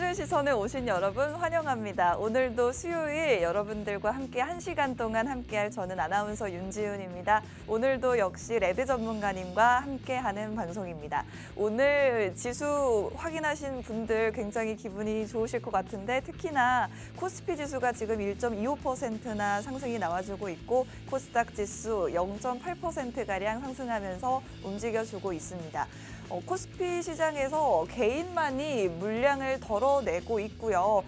테마주의 시선에 오신 여러분 환영합니다. 오늘도 수요일 여러분들과 함께 1시간 동안 함께할 저는 아나운서 윤지훈입니다. 오늘도 역시 레드 전문가님과 함께하는 방송입니다. 오늘 지수 확인하신 분들 굉장히 기분이 좋으실 것 같은데 특히나 코스피 지수가 지금 1.25%나 상승이 나와주고 있고 코스닥 지수 0.8%가량 상승하면서 움직여주고 있습니다. 코스피 시장에서 개인만이 물량을 덜어내고 있고요.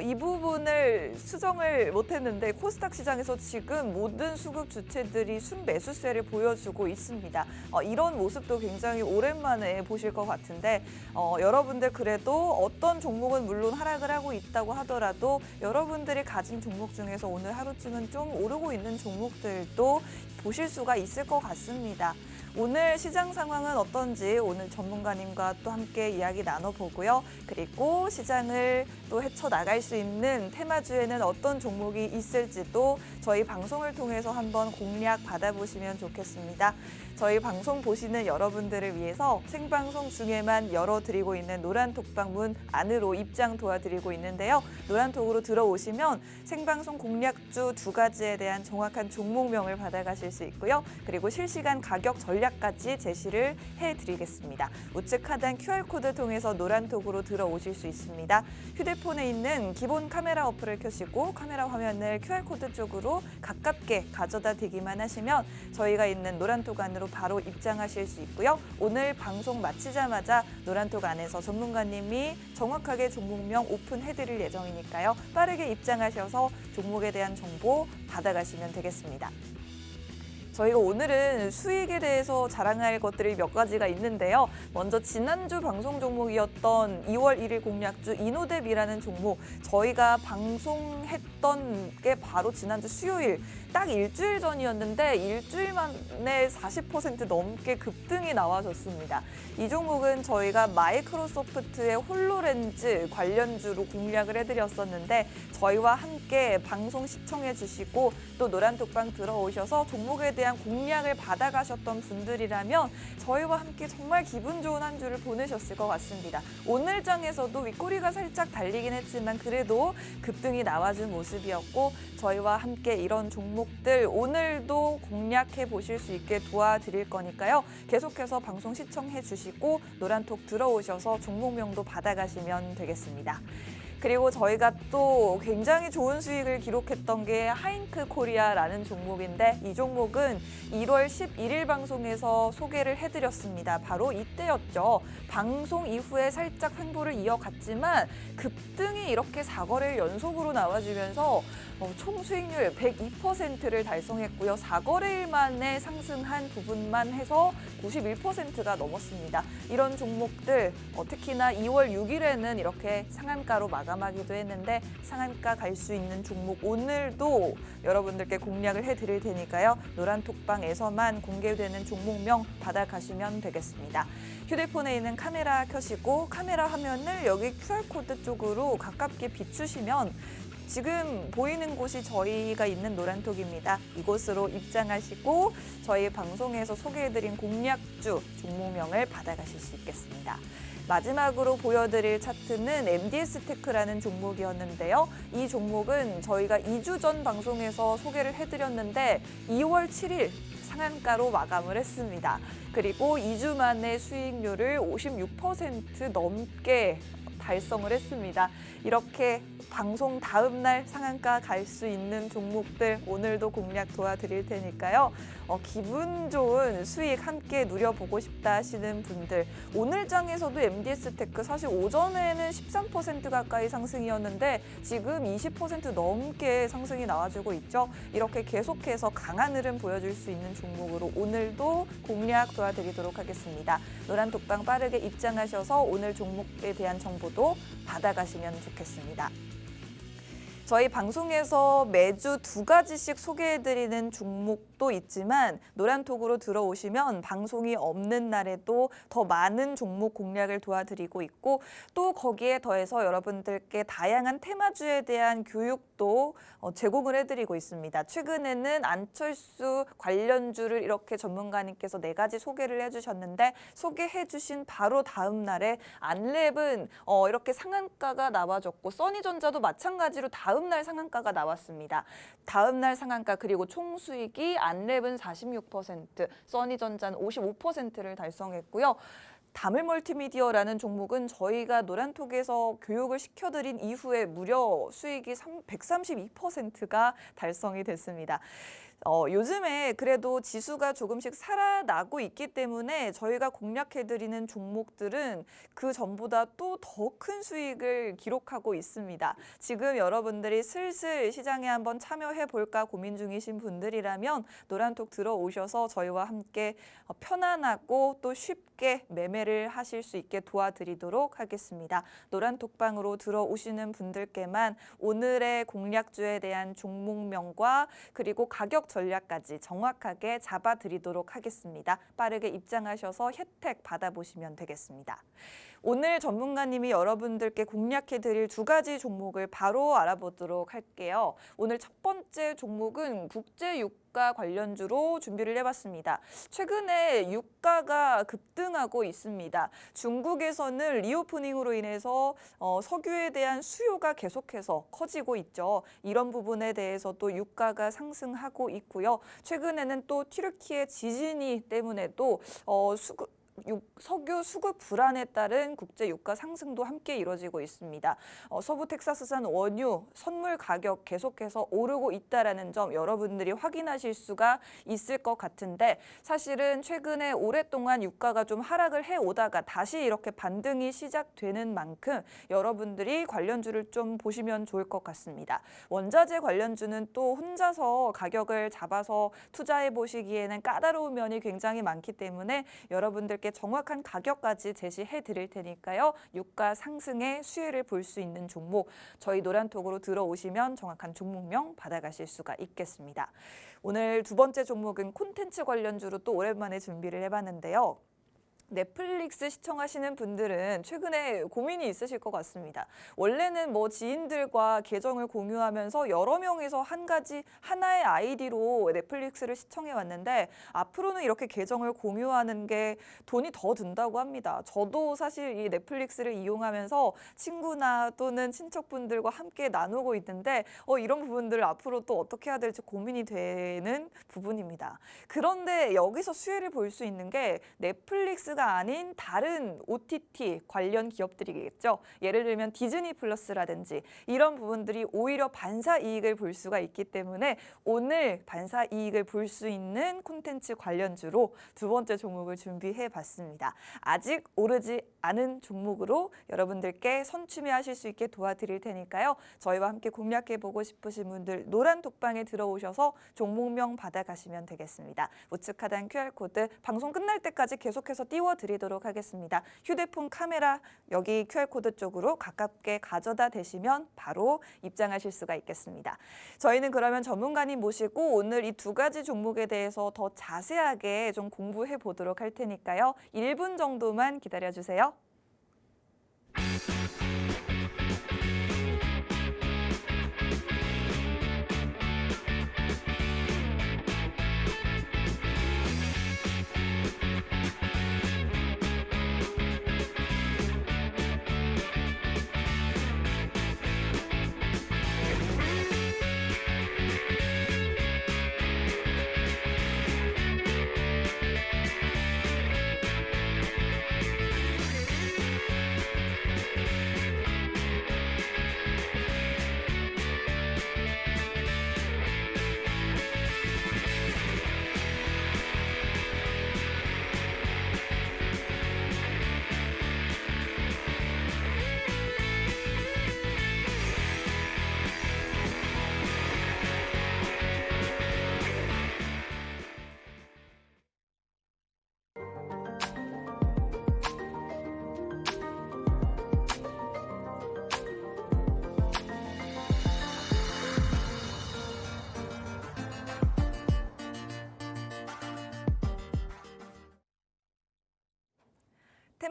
이 부분을 수정을 못했는데 코스닥 시장에서 지금 모든 수급 주체들이 순매수세를 보여주고 있습니다. 이런 모습도 굉장히 오랜만에 보실 것 같은데 여러분들 그래도 어떤 종목은 물론 하락을 하고 있다고 하더라도 여러분들이 가진 종목 중에서 오늘 하루쯤은 좀 오르고 있는 종목들도 보실 수가 있을 것 같습니다. 오늘 시장 상황은 어떤지 오늘 전문가님과 또 함께 이야기 나눠보고요. 그리고 시장을 또 헤쳐나갈 수 있는 테마주에는 어떤 종목이 있을지도 저희 방송을 통해서 한번 공략 받아보시면 좋겠습니다. 저희 방송 보시는 여러분들을 위해서 생방송 중에만 열어드리고 있는 노란톡방 문 안으로 입장 도와드리고 있는데요. 노란톡으로 들어오시면 생방송 공략주 2가지에 대한 정확한 종목명을 받아가실 수 있고요. 그리고 실시간 가격 전략까지 제시를 해드리겠습니다. 우측 하단 QR코드 통해서 노란톡으로 들어오실 수 있습니다. 휴대폰에 있는 기본 카메라 어플을 켜시고 카메라 화면을 QR코드 쪽으로 가깝게 가져다 대기만 하시면 저희가 있는 노란톡 안으로 바로 입장하실 수 있고요. 오늘 방송 마치자마자 노란톡 안에서 전문가님이 정확하게 종목명 오픈해드릴 예정이니까요. 빠르게 입장하셔서 종목에 대한 정보 받아가시면 되겠습니다. 저희가 오늘은 수익에 대해서 자랑할 것들이 몇 가지가 있는데요. 먼저 지난주 방송 종목이었던 2월 1일 공략주 이노뎁이라는 종목 저희가 방송했던 게 바로 지난주 수요일 딱 일주일 전이었는데 일주일 만에 40% 넘게 급등이 나와줬습니다. 이 종목은 저희가 마이크로소프트의 홀로렌즈 관련주로 공략을 해드렸었는데 저희와 함께 방송 시청해 주시고 또 노란톡방 들어오셔서 종목에 대한 공략을 받아가셨던 분들이라면 저희와 함께 정말 기분 좋은 한 주를 보내셨을 것 같습니다. 오늘 장에서도 윗꼬리가 살짝 달리긴 했지만 그래도 급등이 나와준 모습이었고 저희와 함께 이런 종목들 오늘도 공략해 보실 수 있게 도와드릴 거니까요. 계속해서 방송 시청해 주시고 노란톡 들어오셔서 종목명도 받아가시면 되겠습니다. 그리고 저희가 또 굉장히 좋은 수익을 기록했던 게 하잉크 코리아라는 종목인데 이 종목은 1월 11일 방송에서 소개를 해드렸습니다. 바로 이때였죠. 방송 이후에 살짝 횡보를 이어갔지만 급등이 이렇게 4거래일 연속으로 나와주면서 총 수익률 102%를 달성했고요. 4거래일 만에 상승한 부분만 해서 91%가 넘었습니다. 이런 종목들 특히나 2월 6일에는 이렇게 상한가로 마감하기도 했는데 상한가 갈 수 있는 종목 오늘도 여러분들께 공략을 해드릴 테니까요. 노란톡방에서만 공개되는 종목명 받아가시면 되겠습니다. 휴대폰에 있는 카메라 켜시고 카메라 화면을 여기 QR코드 쪽으로 가깝게 비추시면 지금 보이는 곳이 저희가 있는 노란톡입니다. 이곳으로 입장하시고 저희 방송에서 소개해드린 공략주 종목명을 받아가실 수 있겠습니다. 마지막으로 보여드릴 차트는 MDS테크라는 종목이었는데요. 이 종목은 저희가 2주 전 방송에서 소개를 해드렸는데 2월 7일 상한가로 마감을 했습니다. 그리고 2주 만에 수익률을 56% 넘게 달성을 했습니다. 이렇게 방송 다음 날 상한가 갈 수 있는 종목들 오늘도 공략 도와드릴 테니까요. 기분 좋은 수익 함께 누려보고 싶다 하시는 분들 오늘 장에서도 MDS테크 사실 오전에는 13% 가까이 상승이었는데 지금 20% 넘게 상승이 나와주고 있죠. 이렇게 계속해서 강한 흐름 보여줄 수 있는 종목으로 오늘도 공략 도와드리도록 하겠습니다. 노란톡방 빠르게 입장하셔서 오늘 종목에 대한 정보도 받아가시면 좋겠습니다. 저희 방송에서 매주 2가지씩 소개해드리는 종목도 있지만 노란톡으로 들어오시면 방송이 없는 날에도 더 많은 종목 공략을 도와드리고 있고 또 거기에 더해서 여러분들께 다양한 테마주에 대한 교육도 제공을 해드리고 있습니다. 최근에는 안철수 관련주를 이렇게 전문가님께서 4가지 소개를 해주셨는데 소개해주신 바로 다음 날에 안랩은 이렇게 상한가가 나와줬고 써니전자도 마찬가지로 다음 날 상한가가 나왔습니다. 다음 날 상한가 그리고 총 수익이 안랩은 46%, 써니전자는 55%를 달성했고요. 다물멀티미디어라는 종목은 저희가 노란톡에서 교육을 시켜드린 이후에 무려 수익이 132%가 달성이 됐습니다. 요즘에 그래도 지수가 조금씩 살아나고 있기 때문에 저희가 공략해드리는 종목들은 그 전보다 또 더 큰 수익을 기록하고 있습니다. 지금 여러분들이 슬슬 시장에 한번 참여해볼까 고민 중이신 분들이라면 노란톡 들어오셔서 저희와 함께 편안하고 또 쉽게 매매를 하실 수 있게 도와드리도록 하겠습니다. 노란톡방으로 들어오시는 분들께만 오늘의 공략주에 대한 종목명과 그리고 가격 전략까지 정확하게 잡아드리도록 하겠습니다. 빠르게 입장하셔서 혜택 받아보시면 되겠습니다. 오늘 전문가님이 여러분들께 공략해드릴 2가지 종목을 바로 알아보도록 할게요. 오늘 첫 번째 종목은 국제유가 관련주로 준비를 해봤습니다. 최근에 유가가 급등하고 있습니다. 중국에서는 리오프닝으로 인해서 석유에 대한 수요가 계속해서 커지고 있죠. 이런 부분에 대해서 또 유가가 상승하고 있고요. 최근에는 또 튀르키예 지진이 때문에도 석유 수급 불안에 따른 국제 유가 상승도 함께 이뤄지고 있습니다. 서부 텍사스산 원유 선물 가격 계속해서 오르고 있다라는 점 여러분들이 확인하실 수가 있을 것 같은데 사실은 최근에 오랫동안 유가가 좀 하락을 해오다가 다시 이렇게 반등이 시작되는 만큼 여러분들이 관련주를 좀 보시면 좋을 것 같습니다. 원자재 관련주는 또 혼자서 가격을 잡아서 투자해 보시기에는 까다로운 면이 굉장히 많기 때문에 여러분들께 정확한 가격까지 제시해 드릴 테니까요. 유가 상승의 수혜를 볼 수 있는 종목 저희 노란톡으로 들어오시면 정확한 종목명 받아가실 수가 있겠습니다. 오늘 2번째 종목은 콘텐츠 관련주로 또 오랜만에 준비를 해봤는데요. 넷플릭스 시청하시는 분들은 최근에 고민이 있으실 것 같습니다. 원래는 지인들과 계정을 공유하면서 여러 명이서 하나의 아이디로 넷플릭스를 시청해 왔는데 앞으로는 이렇게 계정을 공유하는 게 돈이 더 든다고 합니다. 저도 사실 이 넷플릭스를 이용하면서 친구나 또는 친척분들과 함께 나누고 있는데 이런 부분들을 앞으로 또 어떻게 해야 될지 고민이 되는 부분입니다. 그런데 여기서 수혜를 볼 수 있는 게 넷플릭스가 아닌 다른 OTT 관련 기업들이겠죠. 예를 들면 디즈니 플러스라든지 이런 부분들이 오히려 반사 이익을 볼 수가 있기 때문에 오늘 반사 이익을 볼 수 있는 콘텐츠 관련주로 2번째 종목을 준비해 봤습니다. 아직 오르지 않은 종목으로 여러분들께 선취매하실 수 있게 도와드릴 테니까요. 저희와 함께 공략해 보고 싶으신 분들 노란 톡방에 들어오셔서 종목명 받아가시면 되겠습니다. 우측 하단 QR코드 방송 끝날 때까지 계속해서 띄워드리도록 하겠습니다. 휴대폰 카메라 여기 QR코드 쪽으로 가깝게 가져다 대시면 바로 입장하실 수가 있겠습니다. 저희는 그러면 전문가님 모시고 오늘 이 2가지 종목에 대해서 더 자세하게 좀 공부해 보도록 할 테니까요. 1분 정도만 기다려주세요.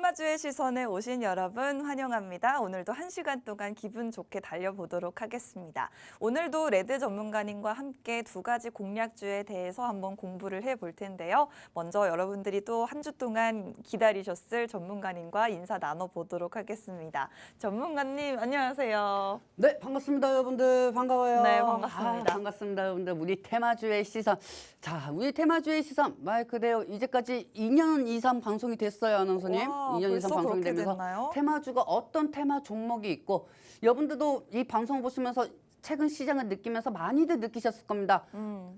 테마주의 시선에 오신 여러분 환영합니다. 오늘도 1시간 동안 기분 좋게 달려보도록 하겠습니다. 오늘도 레드 전문가님과 함께 두 가지 공략주에 대해서 한번 공부를 해볼 텐데요. 먼저 여러분들이 또 한 주 동안 기다리셨을 전문가님과 인사 나눠보도록 하겠습니다. 전문가님 안녕하세요. 네, 반갑습니다, 여러분들. 반가워요. 네, 반갑습니다. 반갑습니다, 여러분들. 우리 테마주의 시선. 자, 우리 테마주의 시선 말 그대로 이제까지 2년 이상 방송이 됐어요, 아나운서님. 와, 2년 이상 벌써 방송이 그렇게 되면서 됐나요? 테마주가 어떤 테마 종목이 있고 여러분들도 이 방송을 보시면서 최근 시장을 느끼면서 많이들 느끼셨을 겁니다.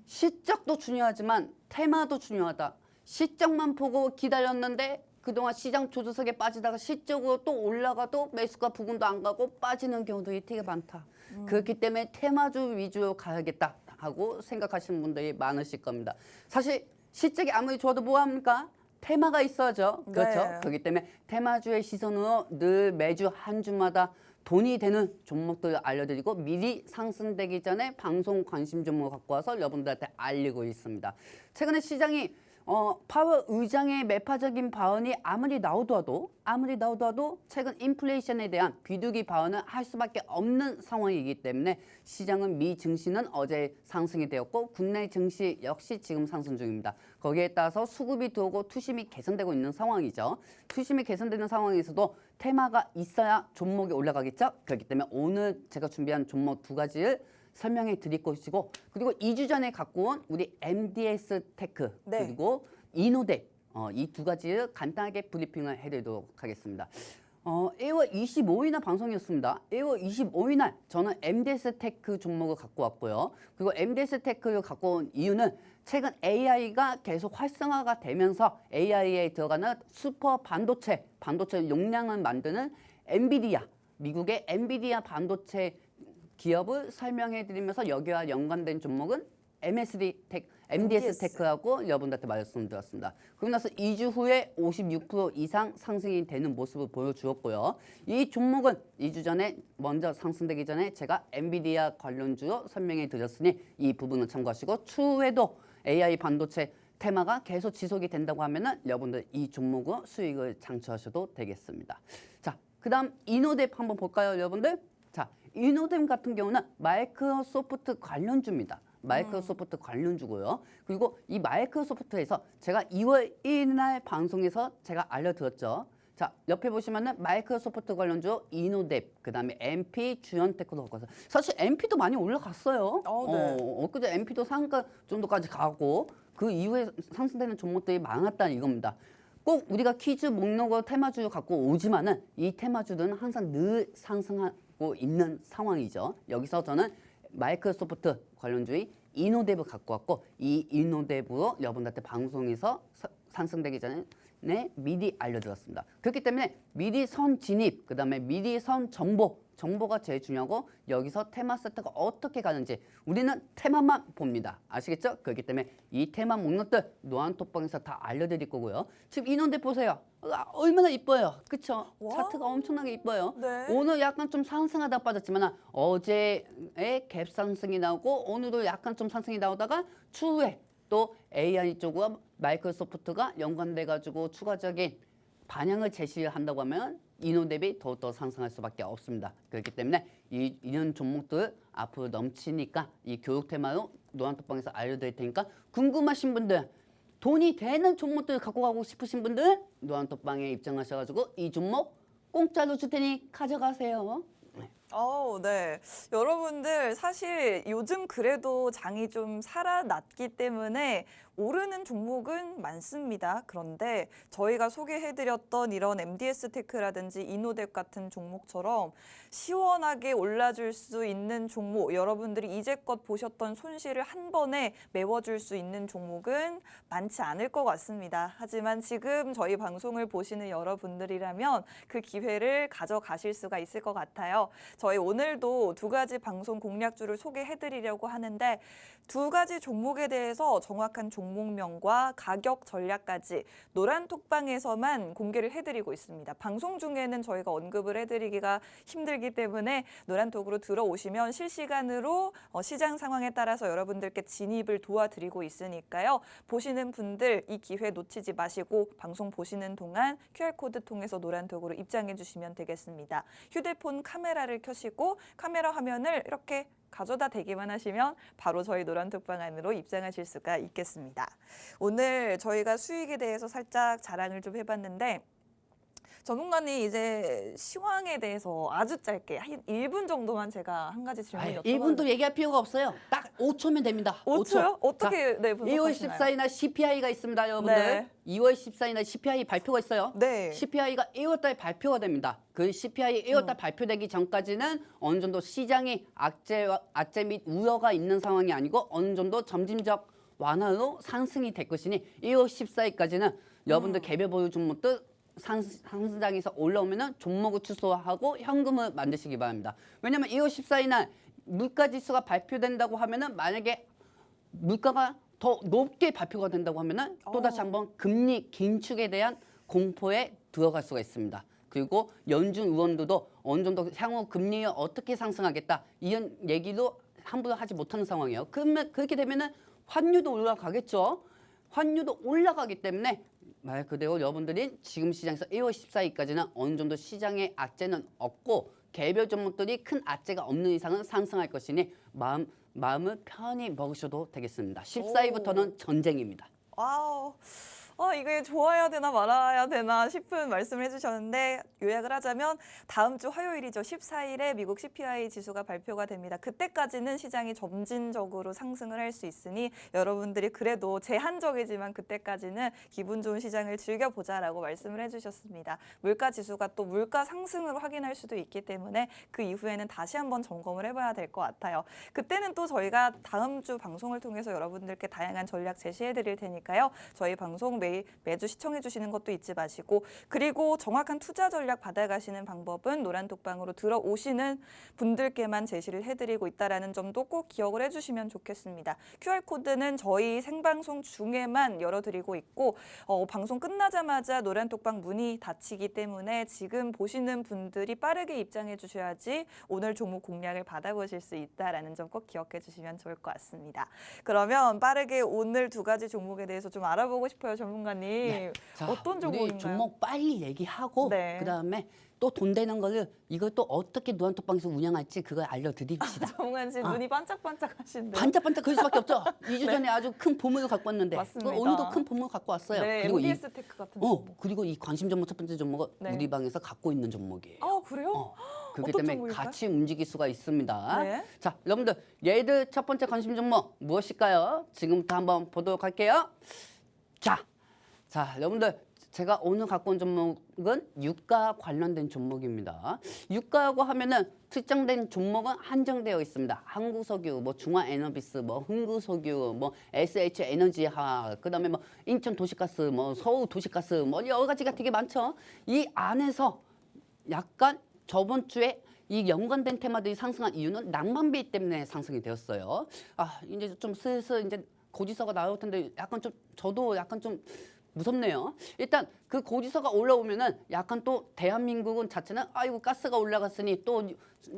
시적도 중요하지만 테마도 중요하다. 시적만 보고 기다렸는데 그동안 시장 조주석에 빠지다가 시적으로 또 올라가도 매수가 부근도 안 가고 빠지는 경우도 되게 많다. 그렇기 때문에 테마주 위주로 가야겠다 하고 생각하시는 분들이 많으실 겁니다. 사실 시적이 아무리 좋아도 뭐합니까? 테마가 있어야죠. 그렇죠? 네. 그렇기 때문에 테마주의 시선으로 늘 매주 한 주마다 돈이 되는 종목들을 알려드리고 미리 상승되기 전에 방송 관심 종목을 갖고 와서 여러분들한테 알리고 있습니다. 최근에 시장이 파월 의장의 매파적인 발언이 아무리 나오더라도 최근 인플레이션에 대한 비둘기 발언을 할 수밖에 없는 상황이기 때문에 시장은 미 증시는 어제 상승이 되었고 국내 증시 역시 지금 상승 중입니다. 거기에 따라서 수급이 들어오고 투심이 개선되고 있는 상황이죠. 투심이 개선되는 상황에서도 테마가 있어야 종목이 올라가겠죠. 그렇기 때문에 오늘 제가 준비한 종목 두 가지를 설명해 드릴 것이고 그리고 2주 전에 갖고 온 우리 MDS 테크 네. 그리고 이노뎁 이 두 가지를 간단하게 브리핑을 해드리도록 하겠습니다. 1월 25일날 방송이었습니다. 1월 25일날 저는 MDS 테크 종목을 갖고 왔고요. 그리고 MDS 테크를 갖고 온 이유는 최근 AI가 계속 활성화가 되면서 AI에 들어가는 슈퍼 반도체 용량을 만드는 엔비디아, 미국의 엔비디아 반도체 기업을 설명해 드리면서 여기와 연관된 종목은 MDS 테크하고 여러분들한테 말씀드렸습니다. 그러고 나서 2주 후에 56% 이상 상승이 되는 모습을 보여주었고요. 이 종목은 2주 전에 먼저 상승되기 전에 제가 엔비디아 관련주로 설명해 드렸으니 이 부분을 참고하시고 추후에도 AI 반도체 테마가 계속 지속이 된다고 하면은 여러분들 이 종목으로 수익을 창출하셔도 되겠습니다. 자, 그다음 이노뎁 한번 볼까요, 여러분들? 자, 이노뎁 같은 경우는 마이크로소프트 관련주입니다. 마이크로소프트 관련주고요. 그리고 이 마이크로소프트에서 제가 2월 1일 날 방송에서 제가 알려드렸죠. 자, 옆에 보시면은 마이크로소프트 관련주 이노뎁, 그다음에 MP 주연테크도 갖고 왔어요. 사실 MP도 많이 올라갔어요. 네. 엊그제 MP도 상가 정도까지 가고 그 이후에 상승되는 종목들이 많았다는 이겁니다. 꼭 우리가 퀴즈 목록으로 테마주 갖고 오지만은 이 테마주들은 항상 늘 상승하고 있는 상황이죠. 여기서 저는 마이크로소프트 관련주의 이노뎁을 갖고 왔고 이 이노뎁으로 여러분들한테 방송에서 상승되기 전에 미리 알려드렸습니다. 그렇기 때문에 미리 선 진입, 그 다음에 미리 선 정보가 제일 중요하고 여기서 테마 세트가 어떻게 가는지 우리는 테마만 봅니다. 아시겠죠? 그렇기 때문에 이 테마 목록들 노안톡방에서 다 알려드릴 거고요. 지금 이노뎁 보세요. 얼마나 이뻐요. 그쵸? 와. 차트가 엄청나게 이뻐요. 네. 오늘 약간 좀 상승하다 빠졌지만 어제의 갭 상승이 나오고 오늘도 약간 좀 상승이 나오다가 추후에 또 AI 쪽과 마이크로소프트가 연관돼가지고 추가적인 반향을 제시한다고 하면 이노뎁이 더욱더 상승할 수밖에 없습니다. 그렇기 때문에 이런 종목들 앞으로 넘치니까 이 교육 테마로 노안톡방에서 알려드릴 테니까 궁금하신 분들 돈이 되는 종목들 갖고 가고 싶으신 분들 노안톡방에 입장하셔가지고 이 종목 공짜로 줄 테니 가져가세요. 네. 여러분들 사실 요즘 그래도 장이 좀 살아났기 때문에 오르는 종목은 많습니다. 그런데 저희가 소개해드렸던 이런 MDS 테크라든지 이노뎁 같은 종목처럼 시원하게 올라줄 수 있는 종목, 여러분들이 이제껏 보셨던 손실을 한 번에 메워줄 수 있는 종목은 많지 않을 것 같습니다. 하지만 지금 저희 방송을 보시는 여러분들이라면 그 기회를 가져가실 수가 있을 것 같아요. 저희 오늘도 두 가지 방송 공략주를 소개해드리려고 하는데 두 가지 종목에 대해서 정확한 종목명과 가격 전략까지 노란톡방에서만 공개를 해드리고 있습니다. 방송 중에는 저희가 언급을 해드리기가 힘들기 때문에 노란톡으로 들어오시면 실시간으로 시장 상황에 따라서 여러분들께 진입을 도와드리고 있으니까요. 보시는 분들 이 기회 놓치지 마시고 방송 보시는 동안 QR코드 통해서 노란톡으로 입장해 주시면 되겠습니다. 휴대폰 카메라를 켜시고 카메라 화면을 이렇게 가져다 대기만 하시면 바로 저희 노란톡방 안으로 입장하실 수가 있겠습니다. 오늘 저희가 수익에 대해서 살짝 자랑을 좀 해봤는데 전문가님 이제 시황에 대해서 아주 짧게 한 1분 정도만 제가 한 가지 질문 여쭤봐도 1분도 얘기할 필요가 없어요. 딱 5초면 됩니다. 5초요? 어떻게 네, 2월 분석하시나요? 14일날 CPI가 있습니다, 여러분들. 네. 2월 14일날 CPI 발표가 있어요. 네. CPI가 1월달 발표가 됩니다. 그 CPI 1월달 발표되기 전까지는 어느 정도 시장이 악재 및 우려가 있는 상황이 아니고 어느 정도 점진적 완화로 상승이 될 것이니 1월 14일까지는 여러분들 개별 보유 종목들 상승장에서 올라오면은 종목을 취소하고 현금을 만드시기 바랍니다. 왜냐면 2월 14일 날 물가 지수가 발표된다고 하면은 만약에 물가가 더 높게 발표가 된다고 하면은 또다시 한번 금리 긴축에 대한 공포에 들어갈 수가 있습니다. 그리고 연준 의원들도 어느 정도 향후 금리를 어떻게 상승하겠다 이런 얘기도 함부로 하지 못하는 상황이에요. 그러면 그렇게 되면은 환율도 올라가겠죠. 환율도 올라가기 때문에 말 그대로 여러분들이 지금 시장에서 1월 14일까지는 어느 정도 시장의 악재는 없고 개별 종목들이 큰 악재가 없는 이상은 상승할 것이니 마음을 편히 먹으셔도 되겠습니다. 14일부터는 전쟁입니다. 와우. 이게 좋아야 되나 말아야 되나 싶은 말씀을 해주셨는데 요약을 하자면 다음 주 화요일이죠. 14일에 미국 CPI 지수가 발표가 됩니다. 그때까지는 시장이 점진적으로 상승을 할 수 있으니 여러분들이 그래도 제한적이지만 그때까지는 기분 좋은 시장을 즐겨보자라고 말씀을 해주셨습니다. 물가 지수가 또 물가 상승을 확인할 수도 있기 때문에 그 이후에는 다시 한번 점검을 해봐야 될 것 같아요. 그때는 또 저희가 다음 주 방송을 통해서 여러분들께 다양한 전략 제시해 드릴 테니까요. 저희 방송 매주 시청해 주시는 것도 잊지 마시고 그리고 정확한 투자 전략 받아가시는 방법은 노란톡방으로 들어오시는 분들께만 제시를 해드리고 있다는 점도 꼭 기억을 해주시면 좋겠습니다. QR코드는 저희 생방송 중에만 열어드리고 있고 방송 끝나자마자 노란톡방 문이 닫히기 때문에 지금 보시는 분들이 빠르게 입장해 주셔야지 오늘 종목 공략을 받아보실 수 있다는 점 꼭 기억해 주시면 좋을 것 같습니다. 그러면 빠르게 오늘 두 가지 종목에 대해서 좀 알아보고 싶어요, 전문가님. 네. 자, 어떤 종목인가요? 우리 종목 빨리 얘기하고 네. 그다음에 또 돈 되는 거를 이걸 또 어떻게 노란톡방에서 운영할지 그걸 알려드립시다. 정한 씨 눈이 반짝반짝 하신데. 반짝반짝 그럴 수밖에 없죠. 2주 전에 아주 큰 보물을 갖고 왔는데 맞습니다. 오늘도 큰 보물을 갖고 왔어요. 네, 그리고 MDS 테크 같은 종목. 그리고 이 관심 종목 첫 번째 종목은 네. 우리 방에서 갖고 있는 종목이에요. 그래요? 그렇기 어떤 때문에 종목일까요? 같이 움직일 수가 있습니다. 네. 자, 여러분들 얘들 첫 번째 관심 종목 무엇일까요? 지금부터 한번 보도록 할게요. 자, 여러분들 제가 오늘 갖고 온 종목은 유가 관련된 종목입니다. 유가라고 하면은 특정된 종목은 한정되어 있습니다. 한국석유, 중화에너비스, 흥구석유, SH에너지화, 그다음에 인천도시가스, 서울도시가스, 여러 가지가 되게 많죠. 이 안에서 약간 저번 주에 이 연관된 테마들이 상승한 이유는 낭만비 때문에 상승이 되었어요. 이제 좀 슬슬 이제 고지서가 나올 텐데 저도 약간 좀 무섭네요. 일단 그 고지서가 올라오면은 약간 또 대한민국은 자체는 아이고 가스가 올라갔으니 또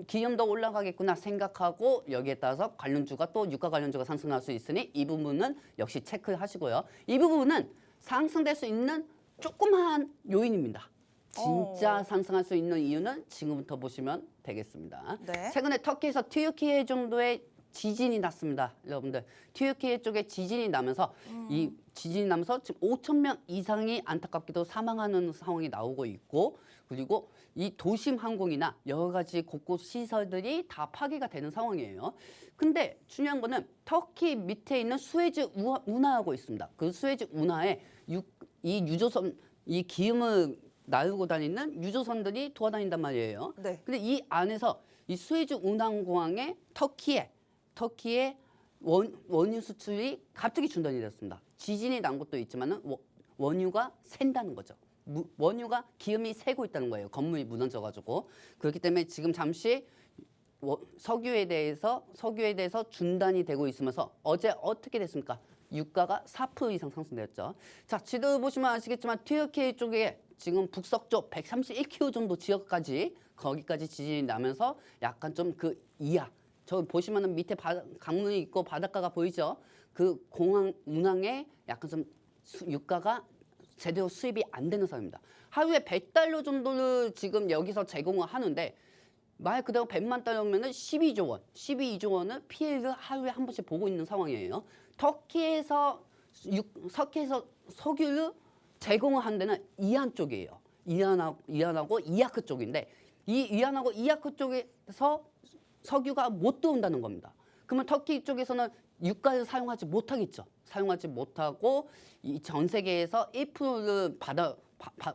기름도 올라가겠구나 생각하고 여기에 따라서 관련주가 또 유가 관련주가 상승할 수 있으니 이 부분은 역시 체크를 하시고요. 이 부분은 상승될 수 있는 조그마한 요인입니다. 진짜 상승할 수 있는 이유는 지금부터 보시면 되겠습니다. 네. 최근에 터키에서 튀르키예 정도의 지진이 났습니다. 여러분들 튀르키예 쪽에 지진이 나면서 이 지진이 나면서 지금 5천 명 이상이 안타깝게도 사망하는 상황이 나오고 있고 그리고 이 도심 항공이나 여러 가지 곳곳 시설들이 다 파괴가 되는 상황이에요. 근데 중요한 거는 터키 밑에 있는 수에즈 운하하고 있습니다. 그 수에즈 운하에 이 유조선 이 기름을 나르고 다니는 유조선들이 돌아다닌단 말이에요. 네. 근데 이 안에서 이 수에즈 운항공항에 터키의 원유 수출이 갑자기 중단이 됐습니다. 지진이 난 것도 있지만은 원유가 샌다는 거죠. 원유가 기름이 새고 있다는 거예요. 건물이 무너져가지고 그렇기 때문에 지금 잠시 석유에 대해서 중단이 되고 있으면서 어제 어떻게 됐습니까? 유가가 4% 이상 상승되었죠. 자, 지도 보시면 아시겠지만 튀르키예 쪽에 지금 북서쪽 131km 정도 지역까지 거기까지 지진이 나면서 약간 좀 그 이하. 저 보시면은 밑에 강문이 있고 바닷가가 보이죠? 그 공항 운항에 약간 좀 유가가 제대로 수입이 안 되는 상황입니다. 하루에 100달러 정도를 지금 여기서 제공을 하는데 말 그대로 100만 달러면은 12조 원, 12조 원을 피해를 하루에 한 번씩 보고 있는 상황이에요. 터키에서 석유를 제공을 한 데는 이란 쪽이에요. 이란하고 이라크 쪽인데 이 이란하고 이라크 쪽에서 석유가 못 들어온다는 겁니다. 그러면 터키 쪽에서는 유가를 사용하지 못하겠죠. 사용하지 못하고 이 전 세계에서 1%를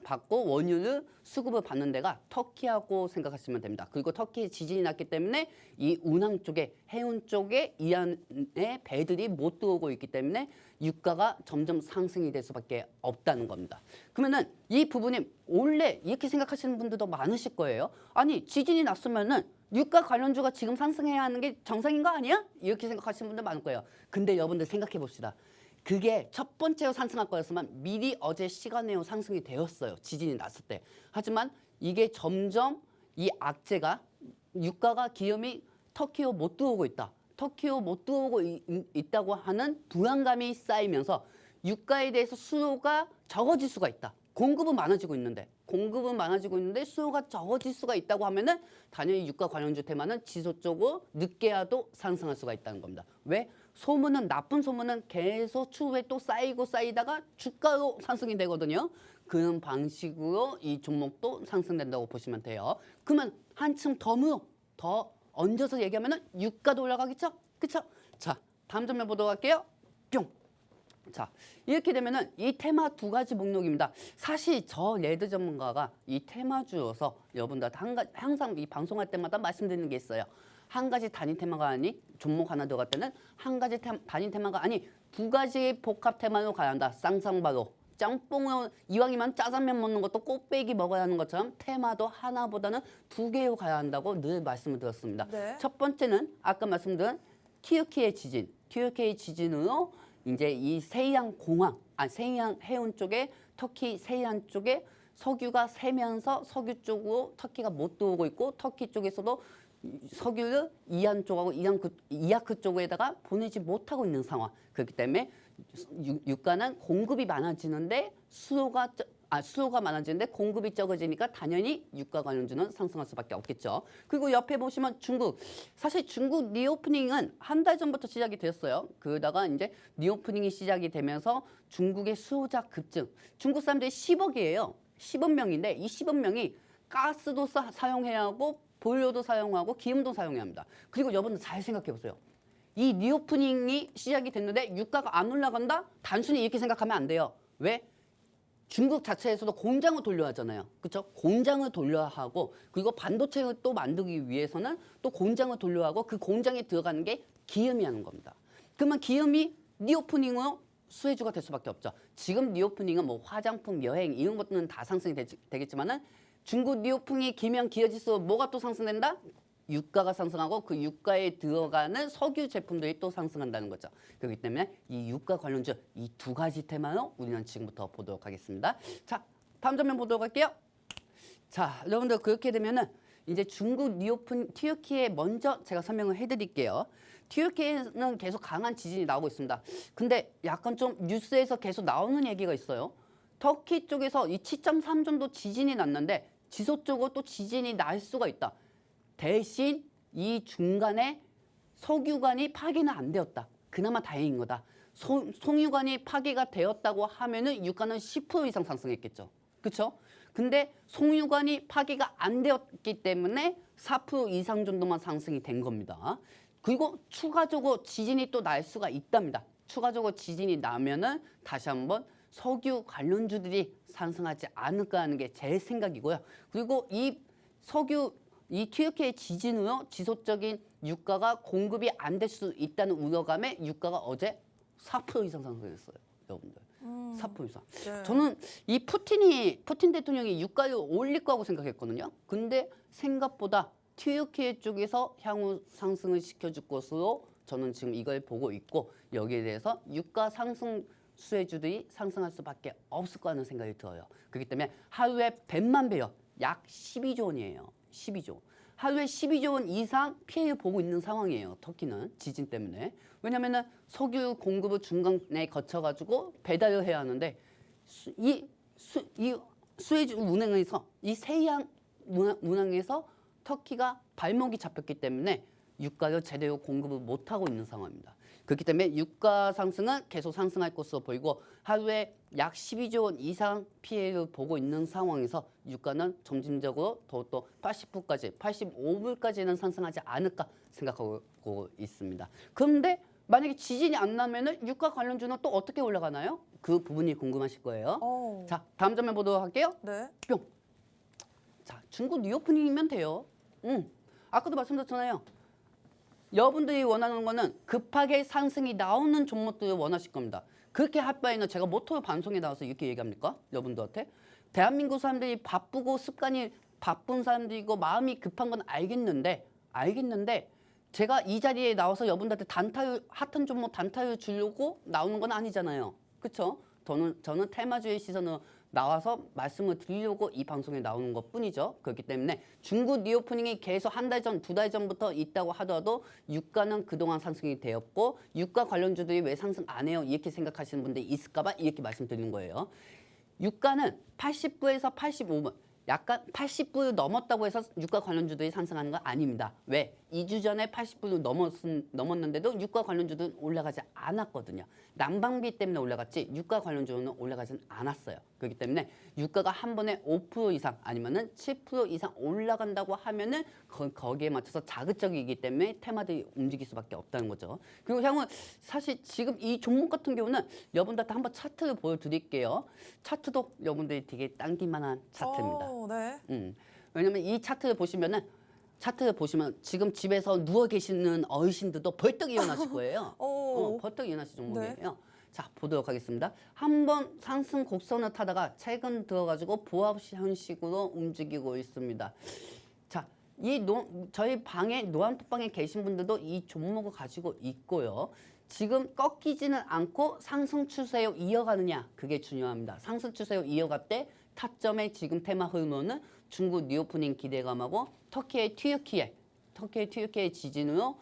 받고 원유를 수급을 받는 데가 터키하고 생각하시면 됩니다. 그리고 터키에 지진이 났기 때문에 이 운항 쪽에 해운 쪽에 이란의 배들이 못 들어오고 있기 때문에 유가가 점점 상승이 될 수밖에 없다는 겁니다. 그러면은 이 부분이 원래 이렇게 생각하시는 분들도 많으실 거예요. 아니 지진이 났으면은 유가 관련주가 지금 상승해야 하는 게 정상인 거 아니야? 이렇게 생각하시는 분들 많을 거예요. 근데 여러분들 생각해 봅시다. 그게 첫 번째로 상승할 거였으면 미리 어제 시간 내로 상승이 되었어요. 지진이 났을 때. 하지만 이게 점점 이 악재가 유가가 기염이 터키로 못 들어오고 있다. 터키로 못 들어오고 있다고 하는 불안감이 쌓이면서 유가에 대해서 수요가 적어질 수가 있다. 공급은 많아지고 있는데 수요가 적어질 수가 있다고 하면은 당연히 유가 관련주 테마는 지속적으로 늦게라도 상승할 수가 있다는 겁니다. 왜? 나쁜 소문은 계속 추후에 또 쌓이다가 주가로 상승이 되거든요. 그런 방식으로 이 종목도 상승된다고 보시면 돼요. 그러면 한층 더 얹어서 얘기하면은 유가도 올라가겠죠? 그쵸? 자, 다음 장면 보도록 할게요. 뿅! 자, 이렇게 되면은 이 테마 두 가지 목록입니다. 사실 저 레드 전문가가 이 테마주여서 여러분들 항상 이 방송할 때마다 말씀드리는 게 있어요. 한 가지 단위 테마가 아니 종목 하나 들어갈 때는 한 가지 단위 테마가 아니 두 가지 복합 테마로 가야 한다. 쌍쌍바로. 짬뽕을 이왕이면 짜장면 먹는 것도 꽃배기 먹어야 하는 것처럼 테마도 하나보다는 두 개로 가야 한다고 늘 말씀을 드렸습니다. 네. 첫 번째는 아까 말씀드린 튀르키예 지진으로 이제 이 세이안 해운 쪽에 터키 세이안 쪽에 석유가 새면서 석유 쪽으로 터키가 못 들어오고 있고 터키 쪽에서도 석유를 이란 쪽하고 이라크 쪽에다가 보내지 못하고 있는 상황. 그렇기 때문에 유가는 공급이 많아지는데 수요가 많아지는데 공급이 적어지니까 당연히 유가 관련주는 상승할 수밖에 없겠죠. 그리고 옆에 보시면 사실 중국 리오프닝은 한 달 전부터 시작이 됐어요. 그러다가 이제 리오프닝이 시작이 되면서 중국의 수요자 급증. 중국 사람들이 10억이에요. 10억 명인데 이 10억 명이 가스도 사용해야 하고 보일러도 사용하고 기름도 사용해야 합니다. 그리고 여러분들 잘 생각해 보세요. 이 리오프닝이 시작이 됐는데 유가가 안 올라간다? 단순히 이렇게 생각하면 안 돼요. 왜? 중국 자체에서도 공장을 돌려야 하잖아요. 그렇죠? 공장을 돌려야 하고 그리고 반도체를 또 만들기 위해서는 또 공장을 돌려야 하고 그 공장에 들어가는 게 기름이 하는 겁니다. 그러면 기름이 리오프닝으로 수혜주가 될 수밖에 없죠. 지금 리오프닝은 뭐 화장품, 여행 이런 것들은 다 상승이 되겠지만은 중국 리오프닝이 기면 기어질수록 뭐가 또 상승된다? 유가가 상승하고 그 유가에 들어가는 석유 제품들이 또 상승한다는 거죠. 그렇기 때문에 이 유가 관련주 이 두 가지 테마로 우리는 지금부터 보도록 하겠습니다. 자, 다음 장면 보도록 할게요. 자, 여러분들 그렇게 되면은 이제 중국 튀르키예 먼저 제가 설명을 해드릴게요. 튀르키예는 계속 강한 지진이 나오고 있습니다. 근데 약간 좀 뉴스에서 계속 나오는 얘기가 있어요. 터키 쪽에서 이 7.3 정도 지진이 났는데 지속적으로 또 지진이 날 수가 있다. 대신 이 중간에 석유관이 파괴는 안 되었다. 그나마 다행인 거다. 송유관이 파괴가 되었다고 하면은 유가는 10% 이상 상승했겠죠. 그렇죠? 근데 송유관이 파괴가 안 되었기 때문에 4% 이상 정도만 상승이 된 겁니다. 그리고 추가적으로 지진이 또 날 수가 있답니다. 추가적으로 지진이 나면은 다시 한번 석유 관련주들이 상승하지 않을까 하는 게 제 생각이고요. 그리고 이 튀르키예 지진으로 지속적인 유가가 공급이 안 될 수 있다는 우려감에 유가가 어제 4% 이상 상승했어요. 여러분들. 4% 이상. 네. 저는 이 푸틴 대통령이 유가를 올릴 거라고 생각했거든요. 근데 생각보다 튀르키예 쪽에서 향후 상승을 시켜줄 것으로 저는 지금 이걸 보고 있고 여기에 대해서 유가 상승 수혜주들이 상승할 수밖에 없을 거라는 생각이 들어요. 그렇기 때문에 하루에 100만 배요. 약 12조 원이에요. 12조. 하루에 12조 원 이상 피해를 보고 있는 상황이에요. 터키는 지진 때문에. 왜냐면은 석유 공급을 중간에 거쳐가지고 배달을 해야 하는데 이 수에즈 운항에서 이 세이안 운항에서 터키가 발목이 잡혔기 때문에 유가를 제대로 공급을 못하고 있는 상황입니다. 그렇기 때문에 유가 상승은 계속 상승할 것으로 보이고 하루에 약 12조 원 이상 피해를 보고 있는 상황에서 유가는 점진적으로 또 80불까지, 85불까지는 상승하지 않을까 생각하고 있습니다. 그런데 만약에 지진이 안 나면은 유가 관련주는 또 어떻게 올라가나요? 그 부분이 궁금하실 거예요. 자, 다음 장면 보도록 할게요. 네. 뿅. 자, 중국 리오프닝이면 돼요. 아까도 말씀드렸잖아요. 여러분들이 원하는 거는 급하게 상승이 나오는 종목들을 원하실 겁니다. 그렇게 할 바에는 제가 모토 방송에 나와서 이렇게 얘기합니까? 여러분들한테. 대한민국 사람들이 바쁘고 습관이 바쁜 사람들이고 마음이 급한 건 알겠는데 제가 이 자리에 나와서 여러분들한테 단타율, 핫한 종목 단타율 주려고 나오는 건 아니잖아요. 그렇죠? 저는 테마주의 시선으로 나와서 말씀을 드리려고 이 방송에 나오는 것뿐이죠. 그렇기 때문에 중국 리오프닝이 계속 한 달 전, 두 달 전부터 있다고 하더라도 유가는 그동안 상승이 되었고 유가 관련주들이 왜 상승 안 해요? 이렇게 생각하시는 분들이 있을까 봐 이렇게 말씀드리는 거예요. 유가는 80불에서 85불, 약간 80불 넘었다고 해서 유가 관련주들이 상승하는 건 아닙니다. 왜? 2주 전에 80불을 넘었는데도 유가 관련주들은 올라가지 않았거든요. 난방비 때문에 올라갔지 유가 관련주는 올라가진 않았어요. 그렇기 때문에 유가가 한 번에 5% 이상 아니면은 7% 이상 올라간다고 하면은 거기에 맞춰서 자극적이기 때문에 테마들이 움직일 수밖에 없다는 거죠. 그리고 향후 사실 지금 이 종목 같은 경우는 여러분들한테 한번 차트를 보여드릴게요. 차트도 여러분들이 되게 당길만한 차트입니다. 네. 왜냐면 이 차트를 보시면 지금 집에서 누워 계시는 어르신들도 벌떡 일어나실 거예요. 벌떡 일어나실 종목이에요. 네. 자, 보도록 하겠습니다. 한번 상승 곡선을 타다가 최근 들어가지고 보합 형식으로 움직이고 있습니다. 자, 저희 방에 노안톡방에 계신 분들도 이 종목을 가지고 있고요. 지금 꺾이지는 않고 상승 추세로 이어가느냐, 그게 중요합니다. 상승 추세로 이어갈 때 타점의 지금 테마 흐름은 중국 리오프닝 기대감하고 터키의 튀르키예 지진으로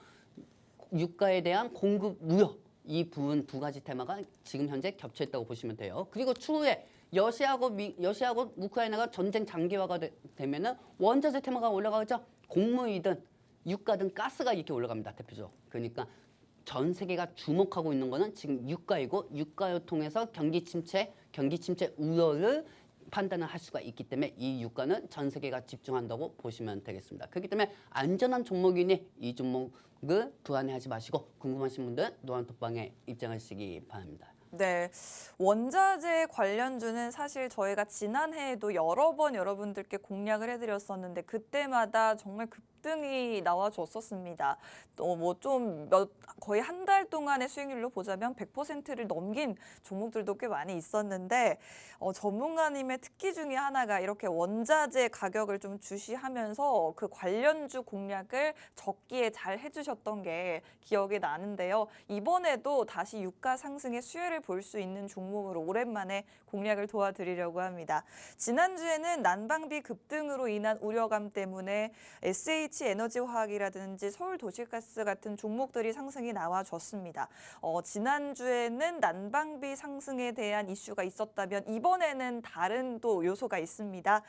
유가에 대한 공급 우려, 이 부분 두 가지 테마가 지금 현재 겹쳐 있다고 보시면 돼요. 그리고 추후에 러시아하고 우크라이나가 전쟁 장기화가 되면은 원자재 테마가 올라가겠죠. 곡물이든 유가든 가스가 이렇게 올라갑니다. 대표적으로. 그러니까 전 세계가 주목하고 있는 거는 지금 유가이고 유가를 통해서 경기 침체 우려를 판단을 할 수가 있기 때문에 이 유가는 전 세계가 집중한다고 보시면 되겠습니다. 그렇기 때문에 안전한 종목이니 이 종목을 불안해하지 마시고 궁금하신 분들은 노안톡방에 입장하시기 바랍니다. 네, 원자재 관련주는 사실 저희가 지난해에도 여러 번 여러분들께 공략을 해드렸었는데 그때마다 정말 급등이 나와줬었습니다. 거의 한 달 동안의 수익률로 보자면 100%를 넘긴 종목들도 꽤 많이 있었는데 전문가님의 특기 중에 하나가 이렇게 원자재 가격을 좀 주시하면서 그 관련주 공략을 적기에 잘 해주셨던 게 기억이 나는데요. 이번에도 다시 유가 상승의 수혜를 볼 수 있는 종목으로 오랜만에 공략을 도와드리려고 합니다. 지난주에는 난방비 급등으로 인한 우려감 때문에 SH에너지화학이라든지 서울도시가스 같은 종목들이 상승이 나와줬습니다. 지난주에는 난방비 상승에 대한 이슈가 있었다면 이번에는 다른 또 요소가 있습니다.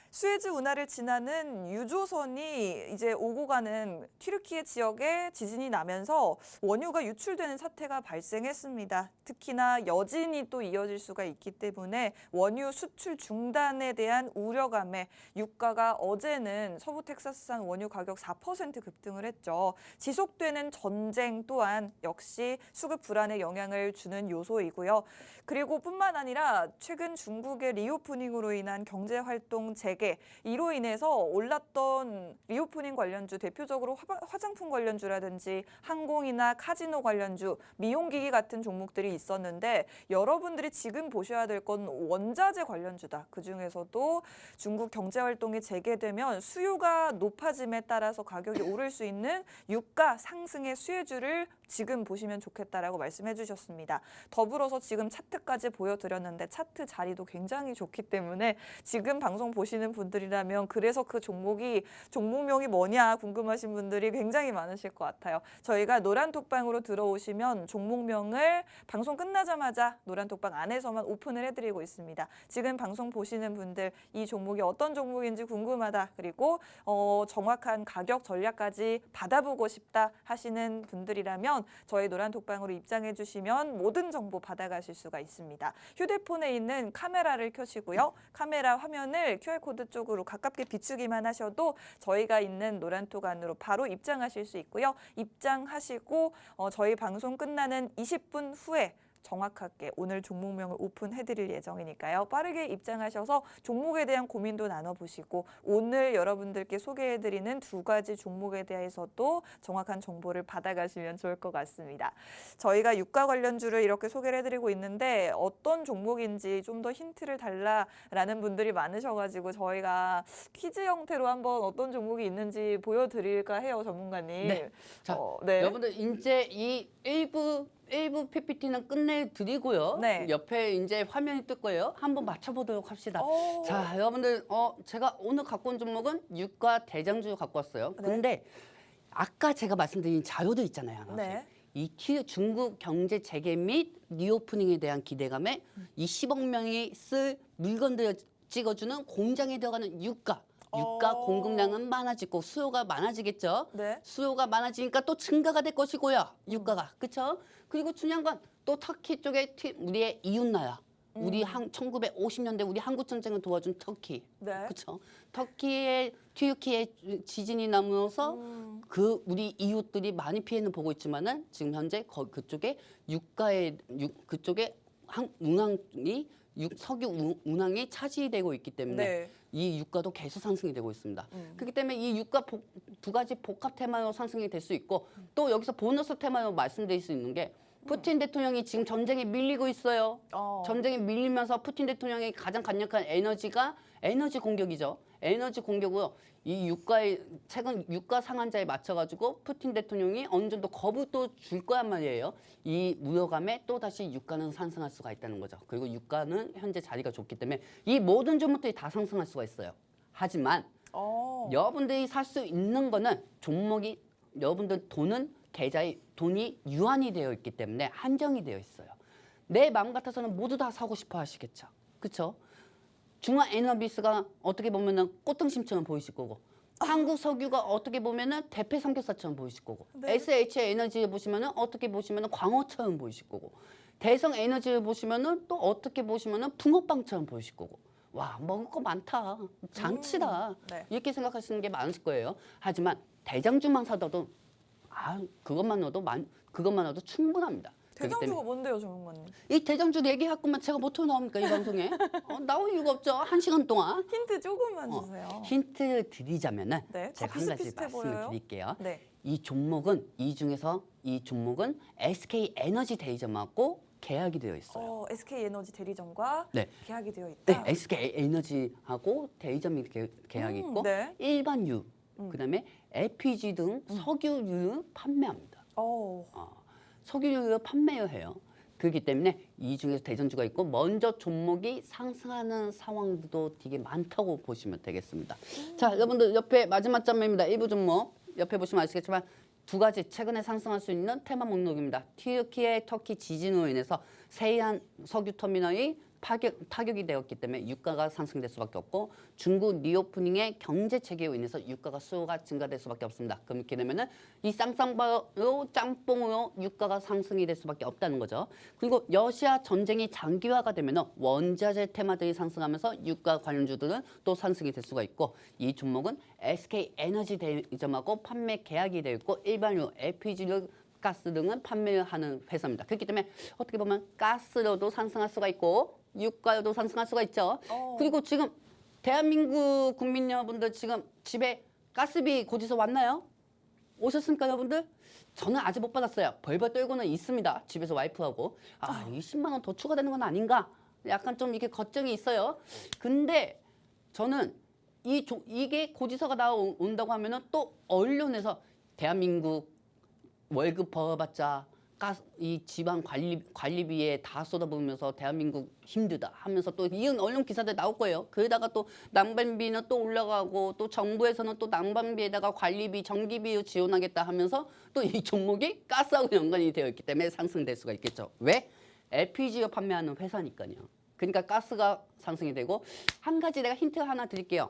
수에즈 운하를 지나는 유조선이 이제 오고 가는 튀르키예 지역에 지진이 나면서 원유가 유출되는 사태가 발생했습니다. 특히나 여진이 또 이어질 수가 있기 때문에 원유 수출 중단에 대한 우려감에 유가가 어제는 서부 텍사스산 원유 가격 4% 급등을 했죠. 지속되는 전쟁 또한 역시 수급 불안에 영향을 주는 요소이고요. 그리고 뿐만 아니라 최근 중국의 리오프닝으로 인한 경제활동 재개, 관계 이로 인해서 올랐던 리오프닝 관련주 대표적으로 화장품 관련주라든지 항공이나 카지노 관련주, 미용기기 같은 종목들이 있었는데 여러분들이 지금 보셔야 될 건 원자재 관련주다. 그중에서도 중국 경제활동이 재개되면 수요가 높아짐에 따라서 가격이 오를 수 있는 유가 상승의 수혜주를 지금 보시면 좋겠다라고 말씀해 주셨습니다. 더불어서 지금 차트까지 보여드렸는데 차트 자리도 굉장히 좋기 때문에 지금 방송 보시는 분들이라면 그래서 그 종목명이 뭐냐 궁금하신 분들이 굉장히 많으실 것 같아요. 저희가 노란톡방으로 들어오시면 종목명을 방송 끝나자마자 노란톡방 안에서만 오픈을 해드리고 있습니다. 지금 방송 보시는 분들 이 종목이 어떤 종목인지 궁금하다. 그리고 정확한 가격 전략까지 받아보고 싶다 하시는 분들이라면 저희 노란톡방으로 입장해 주시면 모든 정보 받아가실 수가 있습니다. 휴대폰에 있는 카메라를 켜시고요. 카메라 화면을 QR코드 쪽으로 가깝게 비추기만 하셔도 저희가 있는 노란톡 안으로 바로 입장하실 수 있고요. 입장하시고 저희 방송 끝나는 20분 후에 정확하게 오늘 종목명을 오픈해드릴 예정이니까요. 빠르게 입장하셔서 종목에 대한 고민도 나눠보시고 오늘 여러분들께 소개해드리는 두 가지 종목에 대해서도 정확한 정보를 받아가시면 좋을 것 같습니다. 저희가 유가 관련주를 이렇게 소개를 해드리고 있는데 어떤 종목인지 좀 더 힌트를 달라라는 분들이 많으셔가지고 저희가 퀴즈 형태로 한번 어떤 종목이 있는지 보여드릴까 해요, 전문가님. 네. 자, 네. 여러분들 이제 이 일부 PPT는 끝내드리고요. 네. 옆에 이제 화면이 뜰 거예요. 한번 맞춰보도록 합시다. 오. 자, 여러분들 제가 오늘 갖고 온 종목은 유가 대장주 갖고 왔어요. 네. 근데 아까 제가 말씀드린 자료도 있잖아요. 네. 이 중국 경제 재개 및 리오프닝에 대한 기대감에 이 10억 명이 쓸 물건들을 찍어주는 공장에 들어가는 유가 공급량은 많아지고 수요가 많아지겠죠. 네. 수요가 많아지니까 또 증가가 될 것이고요. 유가가. 그렇죠? 그리고 중요한 건 또 터키 쪽에 우리의 이웃나라. 우리 1950년대 우리 한국 전쟁을 도와준 터키. 네. 그렇죠? 튀르키의 지진이 나면서 그 우리 이웃들이 많이 피해는 보고 있지만은 지금 현재 그쪽에 그쪽에 석유 운항이 차지되고 있기 때문에 네. 이 유가도 계속 상승이 되고 있습니다. 그렇기 때문에 이 유가 두 가지 복합 테마로 상승이 될 수 있고 또 여기서 보너스 테마로 말씀드릴 수 있는 게 푸틴 대통령이 지금 전쟁에 밀리고 있어요. 전쟁에 밀리면서 푸틴 대통령의 가장 강력한 에너지가 에너지 공격이죠. 에너지 공격으로 이 최근 유가 상한자에 맞춰가지고 푸틴 대통령이 어느 정도 겁도 줄 거란 말이에요. 이 우려감에 또 다시 유가는 상승할 수가 있다는 거죠. 그리고 유가는 현재 자리가 좋기 때문에 이 모든 종목들이 다 상승할 수가 있어요. 하지만 여러분들이 살 수 있는 거는 종목이 여러분들 계좌에 돈이 유한이 되어 있기 때문에 한정이 되어 있어요. 내 마음 같아서는 모두 다 사고 싶어 하시겠죠. 그렇죠? 중화에너비스가 어떻게 보면은 꽃등심처럼 보이실 거고 한국석유가 어떻게 보면은 대패 삼겹살처럼 보이실 거고 네. SH에너지를 보시면은 어떻게 보시면은 광어처럼 보이실 거고 대성에너지를 보시면은 또 어떻게 보시면은 붕어빵처럼 보이실 거고 와 먹을 거 많다 잔치다 네. 이렇게 생각하시는 게 많으실 거예요. 하지만 대장주만 사도 그것만 넣어도 충분합니다. 대장주가 뭔데요, 전문가님? 이 대장주 얘기할 거면 제가 못 나옵니까 이 방송에? 나올 이유가 없죠. 1시간 동안. 힌트 조금만 주세요. 힌트 드리자면은 네, 제가 다 한 가지 비슷비슷해 말씀을 보여요. 드릴게요. 네. 이 종목은 SK 에너지 대리점하고 계약이 되어 있어요. SK 에너지 대리점과 네. 계약이 되어 네, 있다. SK 에너지하고 대리점이 계약이 있고 네. 일반유, 그다음에 LPG 등 석유를 판매합니다. 석유를 판매를 해요. 그렇기 때문에 이 중에서 대전주가 있고 먼저 종목이 상승하는 상황도 되게 많다고 보시면 되겠습니다. 자, 여러분들 옆에 마지막 장면입니다. 일부 종목 옆에 보시면 아시겠지만 두 가지 최근에 상승할 수 있는 테마 목록입니다. 튀르키의 터키 지진으로 인해서 세이안 석유 터미널이 타격이 되었기 때문에 유가가 상승될 수밖에 없고 중국 리오프닝의 경제 체계로 인해서 유가가 수요가 증가될 수밖에 없습니다. 그렇게 되면은 이 쌍쌍바로 짬뽕으로 유가가 상승이 될 수밖에 없다는 거죠. 그리고 러시아 전쟁이 장기화가 되면은 원자재 테마들이 상승하면서 유가 관련주들은 또 상승이 될 수가 있고 이 종목은 SK 에너지 대리점하고 판매 계약이 되어 있고 일반유 LPG를 가스 등은 판매를 하는 회사입니다. 그렇기 때문에 어떻게 보면 가스로도 상승할 수가 있고 유가로도 상승할 수가 있죠. 그리고 지금 대한민국 국민 여러분들 지금 집에 가스비 고지서 왔나요? 오셨습니까, 여러분들? 저는 아직 못 받았어요. 벌벌 떨고는 있습니다. 집에서 와이프하고. 이 10만 원 더 추가되는 건 아닌가? 약간 좀 이렇게 걱정이 있어요. 근데 저는 이게 고지서가 나온다고 하면은 또 언론에서 대한민국 월급 벌어봤자 이 지방 관리비에 다 쏟아부으면서 대한민국 힘들다 하면서 또 이런 언론 기사들 나올 거예요. 그러다가 또 난방비는 또 올라가고 또 정부에서는 또 난방비에다가 관리비, 전기비 지원하겠다 하면서 또 이 종목이 가스하고 연관이 되어 있기 때문에 상승될 수가 있겠죠. 왜? LPG를 판매하는 회사니까요. 그러니까 가스가 상승이 되고 한 가지 내가 힌트 하나 드릴게요.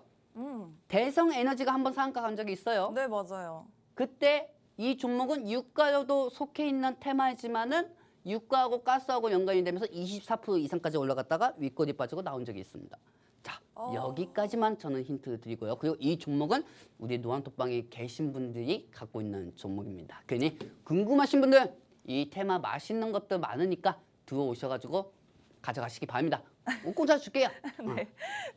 대성에너지가 한번 상한가 간 적이 있어요. 네, 맞아요. 그때 이 종목은 유가로도 속해 있는 테마이지만은 유가하고 가스하고 연관이 되면서 24% 이상까지 올라갔다가 윗골이 빠지고 나온 적이 있습니다. 자, 여기까지만 저는 힌트 드리고요. 그리고 이 종목은 우리 노안톡방에 계신 분들이 갖고 있는 종목입니다. 그러니 궁금하신 분들 이 테마 맛있는 것들 많으니까 들어오셔가지고 가져가시기 바랍니다. 공짜 줄게요.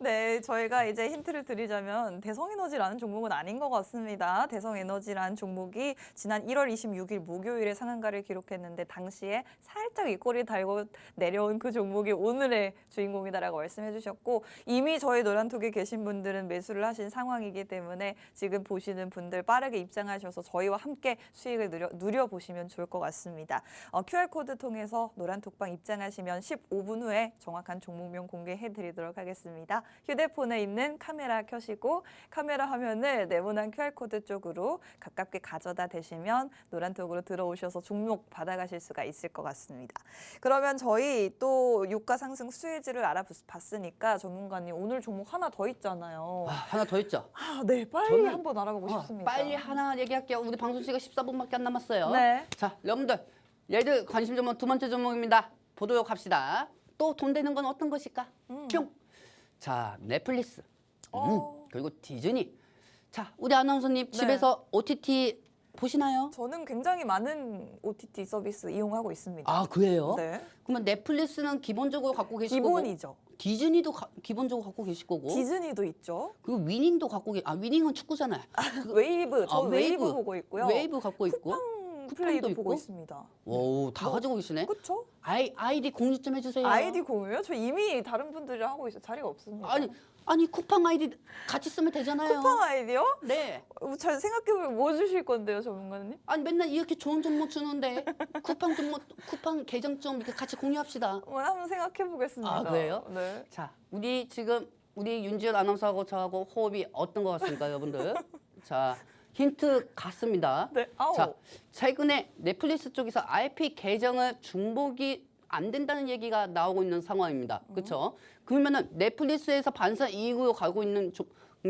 네, 저희가 이제 힌트를 드리자면 대성에너지라는 종목은 아닌 것 같습니다. 대성에너지라는 종목이 지난 1월 26일 목요일에 상한가를 기록했는데 당시에 살짝 윗꼬리 달고 내려온 그 종목이 오늘의 주인공이다라고 말씀해 주셨고 이미 저희 노란톡에 계신 분들은 매수를 하신 상황이기 때문에 지금 보시는 분들 빠르게 입장하셔서 저희와 함께 수익을 누려보시면 좋을 것 같습니다. QR코드 통해서 노란톡방 입장하시면 15분 후에 정확한 종목명 공개해드리도록 하겠습니다. 휴대폰에 있는 카메라 켜시고 카메라 화면을 네모난 QR코드 쪽으로 가깝게 가져다 대시면 노란톡으로 들어오셔서 종목 받아가실 수가 있을 것 같습니다. 그러면 저희 또 유가 상승 수혜주를 알아봤으니까 전문가님 오늘 종목 하나 더 있잖아요. 하나 더 있죠. 네, 빨리 저는 한번 알아보고 싶습니다. 빨리 하나 얘기할게요. 우리 방송 시간 14분밖에 안 남았어요. 네. 자, 여러분들 얘들 관심 종목 두 번째 종목입니다. 보도록 합시다. 또 돈 되는 건 어떤 것일까? 뿅. 자, 넷플릭스. 그리고 디즈니. 자, 우리 아나운서님 집에서 OTT 보시나요? 저는 굉장히 많은 OTT 서비스 이용하고 있습니다. 아, 그래요? 네. 그러면 넷플릭스는 기본적으로 갖고 계실 거고 기본이죠. 디즈니도 기본적으로 갖고 계실 거고 디즈니도 있죠. 그리고 위닝도 갖고 위닝은 축구잖아요. 웨이브, 저 웨이브 웨이브 보고 있고요. 웨이브 갖고 있고 플레이도 있고? 보고 있습니다. 오, 다 가지고 계시네. 그렇죠? 아이디 공유 좀 해주세요. 아이디 공유요? 저 이미 다른 분들이랑 하고 있어요. 자리가 없습니다. 아니 쿠팡 아이디 같이 쓰면 되잖아요. 쿠팡 아이디요? 네. 잘 생각해보면 뭐 주실 건데요, 전문가님? 아니 맨날 이렇게 좋은 정보 주는데 쿠팡 계정 좀 이렇게 같이 공유합시다. 한번 생각해보겠습니다. 아, 그래요? 네. 자, 우리 윤지연 아나운서하고 저하고 호흡이 어떤 것 같습니까, 여러분들? 자, 힌트 같습니다. 네. 아우. 자, 최근에 넷플릭스 쪽에서 IP 계정을 중복이 안 된다는 얘기가 나오고 있는 상황입니다. 그렇죠? 그러면은 넷플릭스에서 반사 이익으로 가고 있는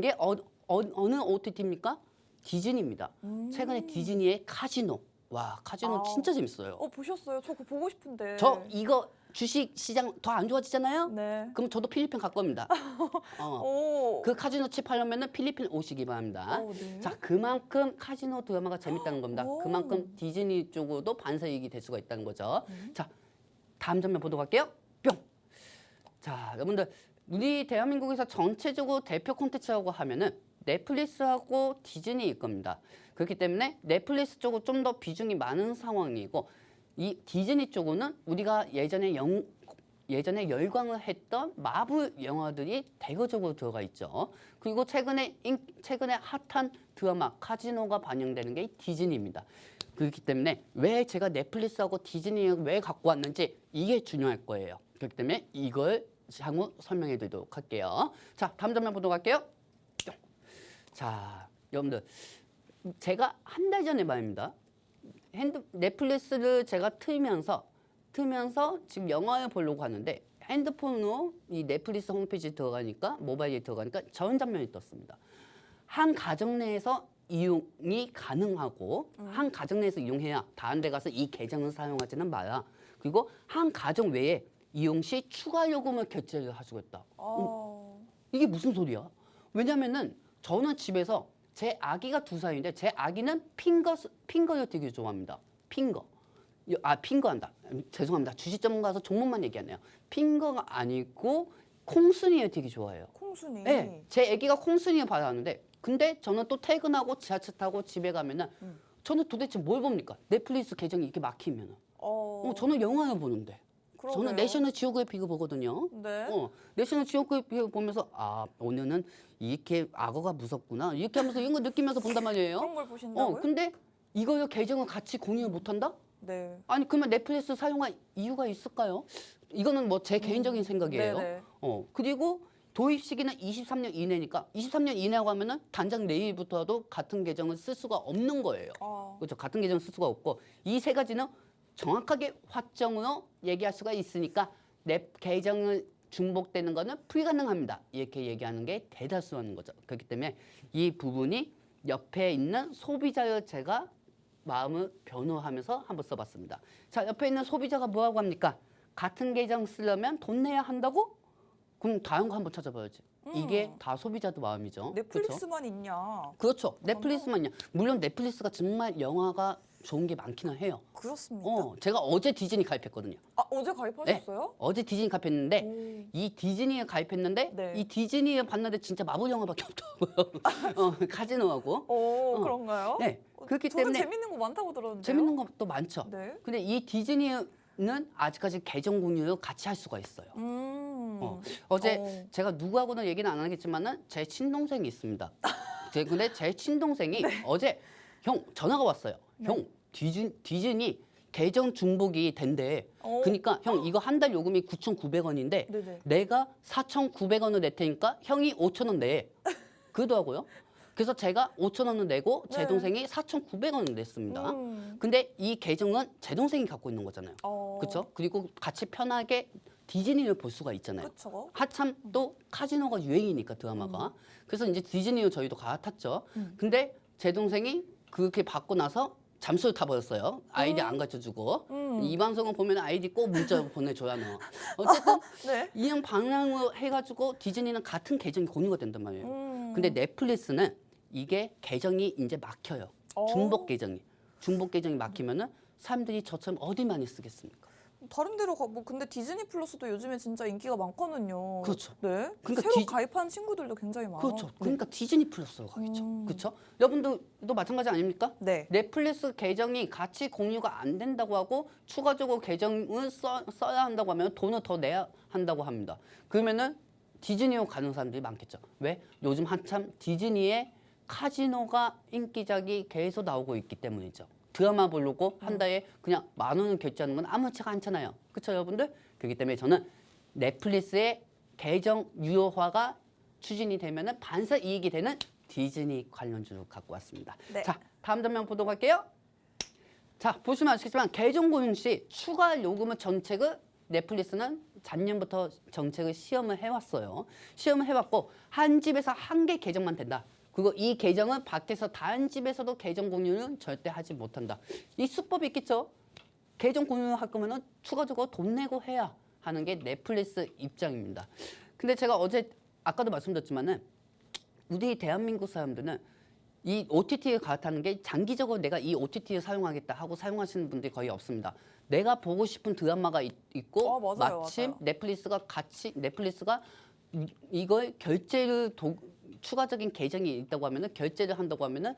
게 어느 OTT입니까? 디즈니입니다. 최근에 디즈니의 카지노. 와, 카지노 진짜 재밌어요. 보셨어요? 저 그거 보고 싶은데. 저 이거 주식 시장 더 안 좋아지잖아요? 네. 그럼 저도 필리핀 갈 겁니다. 오. 그 카지노 칩 하려면 필리핀 오시기 바랍니다. 네. 자, 그만큼 카지노 드라마가 재밌다는 겁니다. 오. 그만큼 디즈니 쪽으로도 반사이익이 될 수가 있다는 거죠. 자, 다음 장면 보도록 할게요. 뿅. 자, 여러분들 우리 대한민국에서 전체적으로 대표 콘텐츠라고 하면은 넷플릭스하고 디즈니일 겁니다. 그렇기 때문에 넷플릭스 쪽은 좀 더 비중이 많은 상황이고 이 디즈니 쪽은 우리가 예전에 열광을 했던 마블 영화들이 대거적으로 들어가 있죠. 그리고 최근에 핫한 드라마 카지노가 반영되는 게 디즈니입니다. 그렇기 때문에 왜 제가 넷플릭스하고 디즈니를 왜 갖고 왔는지 이게 중요할 거예요. 그렇기 때문에 이걸 향후 설명해 드리도록 할게요. 자, 다음 장면 보도록 할게요. 자, 여러분들 제가 한 달 전에 말입니다. 넷플릭스를 제가 틀면서 지금 영화를 보려고 하는데 핸드폰으로 이 넷플릭스 홈페이지에 들어가니까 모바일에 들어가니까 저런 장면이 떴습니다. 한 가정 내에서 이용이 가능하고 한 가정 내에서 이용해야 다른 데 가서 이 계정을 사용하지는 마라. 그리고 한 가정 외에 이용 시 추가 요금을 결제를 하시겠다. 이게 무슨 소리야? 왜냐면은 저는 집에서 제 아기가 2살인데 제 아기는 핑거를 되게 좋아합니다. 핑거한다. 죄송합니다. 주식 전문가서 종목만 얘기하네요. 핑거가 아니고 콩순이를 되게 좋아해요. 콩순이. 네, 제 아기가 콩순이를 받았는데 근데 저는 또 퇴근하고 지하철 타고 집에 가면은 저는 도대체 뭘 봅니까? 넷플릭스 계정이 이렇게 막히면은 저는 영화를 보는데 그러게요. 저는 내셔널 지오그래픽을 보거든요. 네. 내셔널 지오그래픽을 보면서 아 오늘은 이렇게 악어가 무섭구나 이렇게 하면서 이런 거 느끼면서 본단 말이에요. 그런 걸 보신다고요? 근데 이걸 계정을 같이 공유를 못한다? 네. 아니 그러면 넷플릭스 사용할 이유가 있을까요? 이거는 뭐 제 개인적인 생각이에요. 네네. 그리고 도입 시기는 23년 이내니까 23년 이내라고 하면은 단장 내일부터라도 같은 계정을 쓸 수가 없는 거예요. 그렇죠. 같은 계정을 쓸 수가 없고 이 세 가지는 정확하게 확정으로 얘기할 수가 있으니까 내 계정을 중복되는 거는 불가능합니다. 이렇게 얘기하는 게 대다수 하는 거죠. 그렇기 때문에 이 부분이 옆에 있는 소비자의 제가 마음을 변호하면서 한번 써봤습니다. 자, 옆에 있는 소비자가 뭐라고 합니까? 같은 계정 쓰려면 돈 내야 한다고? 그럼 다른 거 한번 찾아봐야지. 이게 다 소비자도 마음이죠. 넷플릭스만 있냐? 그렇죠. 넷플릭스만요. 물론 넷플릭스가 정말 영화가 좋은 게 많기는 해요. 그렇습니다. 제가 어제 디즈니 가입했거든요. 아, 어제 가입하셨어요? 어제 디즈니 가입했는데 이 디즈니에 가입했는데 네. 이 디즈니에 봤는데 진짜 마블 영화밖에 없더라고요. 카지노하고. 그런가요? 네. 그렇기 저는 때문에 재밌는 거 많다고 들었는데요. 재밌는 것도 많죠. 네. 근데 이 디즈니는 아직까지 계정 공유를 같이 할 수가 있어요. 어제 제가 누구하고는 얘기는 안 하겠지만은 제 친동생이 있습니다. 근데 제 친동생이 어제 형 전화가 왔어요. 형 디즈니 계정 중복이 된대. 그러니까 형 이거 한 달 요금이 9,900원인데 네네. 내가 4,900원을 낼 테니까 형이 5,000원 내. 그러더라고요. 그래서 제가 5,000원을 내고 제 네. 동생이 4,900원을 냈습니다. 음. 근데 이 계정은 제 동생이 갖고 있는 거잖아요. 그렇죠? 그리고 같이 편하게 디즈니를 볼 수가 있잖아요. 그렇죠. 한참 또 카지노가 유행이니까 드라마가. 그래서 이제 디즈니를 저희도 갈아탔죠. 근데 제 동생이 그렇게 받고 나서 잠수를 타버렸어요. 아이디 안 가르쳐주고. 이 방송을 보면 아이디 꼭 문자 보내줘야 너. 어쨌든 네. 이런 방향으로 해가지고 디즈니는 같은 계정이 공유가 된단 말이에요. 근데 넷플릭스는 이게 계정이 이제 막혀요. 중복 계정이 막히면은 사람들이 저처럼 어디 많이 쓰겠습니까? 다른 데로 근데 디즈니 플러스도 요즘에 진짜 인기가 많거든요. 그렇죠. 네. 그러니까 새로 가입한 친구들도 굉장히 많아요. 그렇죠. 그러니까 디즈니 플러스로 가겠죠. 음. 그렇죠? 여러분들도 마찬가지 아닙니까? 네. 넷플릭스 계정이 같이 공유가 안 된다고 하고 추가적으로 계정을 써야 한다고 하면 돈을 더 내야 한다고 합니다. 그러면은 디즈니로 가는 사람들이 많겠죠. 왜? 요즘 한참 디즈니의 카지노가 인기작이 계속 나오고 있기 때문이죠. 드라마 보려고 한 달에 그냥 10,000원을 결제하는 건 아무렇지가 않잖아요. 그렇죠, 여러분들? 그렇기 때문에 저는 넷플릭스의 계정 유효화가 추진이 되면은 반사 이익이 되는 디즈니 관련주를 갖고 왔습니다. 네. 자, 다음 장면 보도록 할게요. 자, 보시면 아시겠지만 계정 공유 시 추가 요금의 정책을 넷플릭스는 작년부터 정책을 시험을 해왔어요. 시험을 해왔고 한 집에서 한 개 계정만 된다. 그리고 이 계정은 밖에서 다른 집에서도 계정 공유는 절대 하지 못한다. 이 수법이 있겠죠. 계정 공유할 거면은 추가적으로 돈 내고 해야 하는 게 넷플릭스 입장입니다. 근데 제가 어제 아까도 말씀드렸지만은 우리 대한민국 사람들은 이 OTT를 갈아타는 게 장기적으로 내가 이 OTT를 사용하겠다 하고 사용하시는 분들이 거의 없습니다. 내가 보고 싶은 드라마가 있고 맞아요, 마침 맞아요. 넷플릭스가 이걸 결제를 추가적인 계정이 있다고 하면은 결제를 한다고 하면은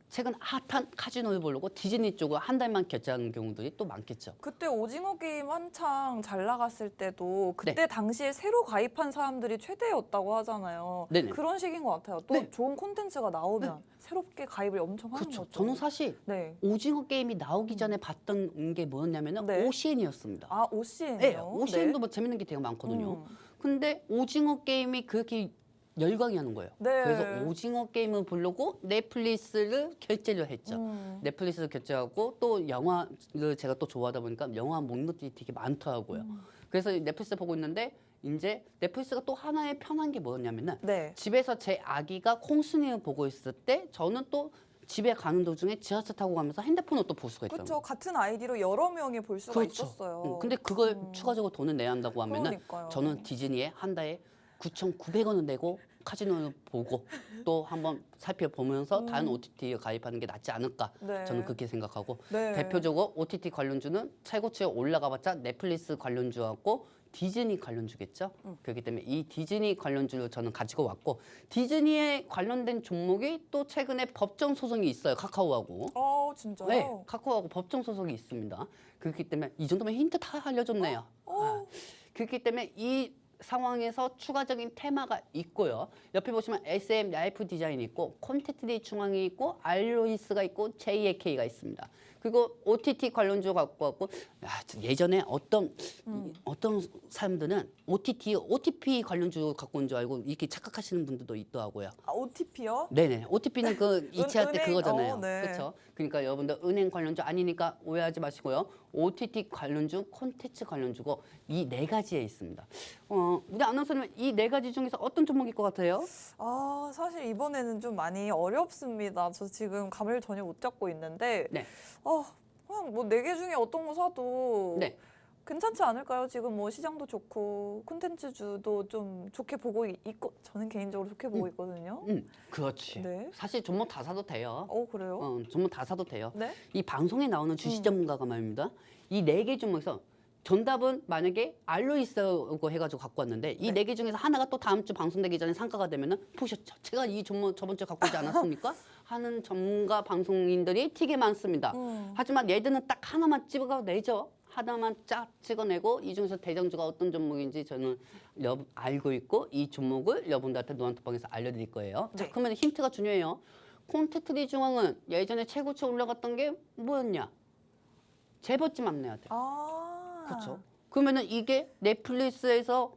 최근 핫한 카지노를 보려고 디즈니 쪽으로 한 달만 결제하는 경우들이 또 많겠죠. 그때 오징어 게임 한창 잘 나갔을 때도 그때 네. 당시에 새로 가입한 사람들이 최대였다고 하잖아요. 네네. 그런 식인 것 같아요. 또 네. 좋은 콘텐츠가 나오면 새롭게 가입을 엄청 하는 그렇죠. 거죠. 저는 사실 네. 오징어 게임이 나오기 전에 봤던 게 뭐였냐면은 네. OCN이었습니다. 아, OCN이요? 네, OCN도 뭐 재밌는 게 되게 많거든요. 근데 오징어 게임이 그렇게 열광이 하는 거예요. 네. 그래서 오징어 게임을 보려고 넷플릭스를 결제를 했죠. 넷플릭스를 결제하고 또 영화를 제가 또 좋아하다 보니까 영화 목록들이 되게 많더라고요. 그래서 넷플릭스 보고 있는데 이제 넷플릭스가 또 하나의 편한 게 뭐였냐면은 네. 집에서 제 아기가 콩순이를 보고 있을 때 저는 또 집에 가는 도중에 지하철 타고 가면서 핸드폰을 또 볼 수가 있잖아요. 그렇죠. 같은 아이디로 여러 명이 볼 수가 있었어요. 근데 그걸 추가적으로 돈을 내야 한다고 하면은 그러니까요. 저는 디즈니에 한 달에 9,900원을 내고 카지노를 보고 또 한번 살펴보면서 다른 OTT에 가입하는 게 낫지 않을까 네. 저는 그렇게 생각하고 네. 대표적으로 OTT 관련주는 최고치에 올라가봤자 넷플릭스 관련주하고 디즈니 관련주겠죠. 그렇기 때문에 이 디즈니 관련주를 저는 가지고 왔고 디즈니에 관련된 종목이 또 최근에 법정 소송이 있어요. 카카오하고. 진짜요? 네, 카카오하고 법정 소송이 있습니다. 그렇기 때문에 이 정도면 힌트 다 알려줬네요. 그렇기 때문에 이 상황에서 추가적인 테마가 있고요. 옆에 보시면 SM 라이프 디자인이 있고 콘텐츠리 중앙이 있고 알로이스가 있고 JAK가 있습니다. 그리고 OTT 관련주 갖고 왔고 예전에 어떤 사람들은 OTP 관련주 갖고 온 줄 알고 이렇게 착각하시는 분들도 있더라고요. OTP요? 네네. OTP는 그 이체할 때 은행, 그거잖아요. 네. 그렇죠? 그러니까 여러분들 은행 관련주 아니니까 오해하지 마시고요. OTT 관련주, 콘텐츠 관련주고 이 네 가지에 있습니다. 우리 아나운서님 이 네 가지 중에서 어떤 종목일 것 같아요? 사실 이번에는 좀 많이 어렵습니다. 저 지금 감을 전혀 못 잡고 있는데 네. 그냥 뭐 4개 중에 어떤 거 사도 네. 괜찮지 않을까요? 지금 뭐 시장도 좋고 콘텐츠주도 좀 좋게 보고 있고 저는 개인적으로 좋게 보고 있거든요. 그렇지. 네. 사실 종목 다 사도 돼요. 그래요? 종목 다 사도 돼요. 네? 이 방송에 나오는 주식 전문가가 말입니다. 이 네 개 종목에서 정답은 만약에 알로이스라고 해가지고 갖고 왔는데 이 네 개 중에서 하나가 또 다음 주 방송되기 전에 상가가 되면은 보셨죠? 제가 이 종목 저번 주에 갖고 오지 않았습니까? 하는 전문가 방송인들이 되게 많습니다. 하지만 얘들은 딱 하나만 찍어내죠. 하나만 쫙 찍어내고 이 중에서 대장주가 어떤 종목인지 저는 알고 있고 이 종목을 여러분들한테 노란톡방에서 알려드릴 거예요. 자, 네. 그러면 힌트가 중요해요. 콘텐츠리 중앙은 예전에 최고치 올라갔던 게 뭐였냐? 재벌집 막내아들. 그렇죠. 그러면은 이게 넷플릭스에서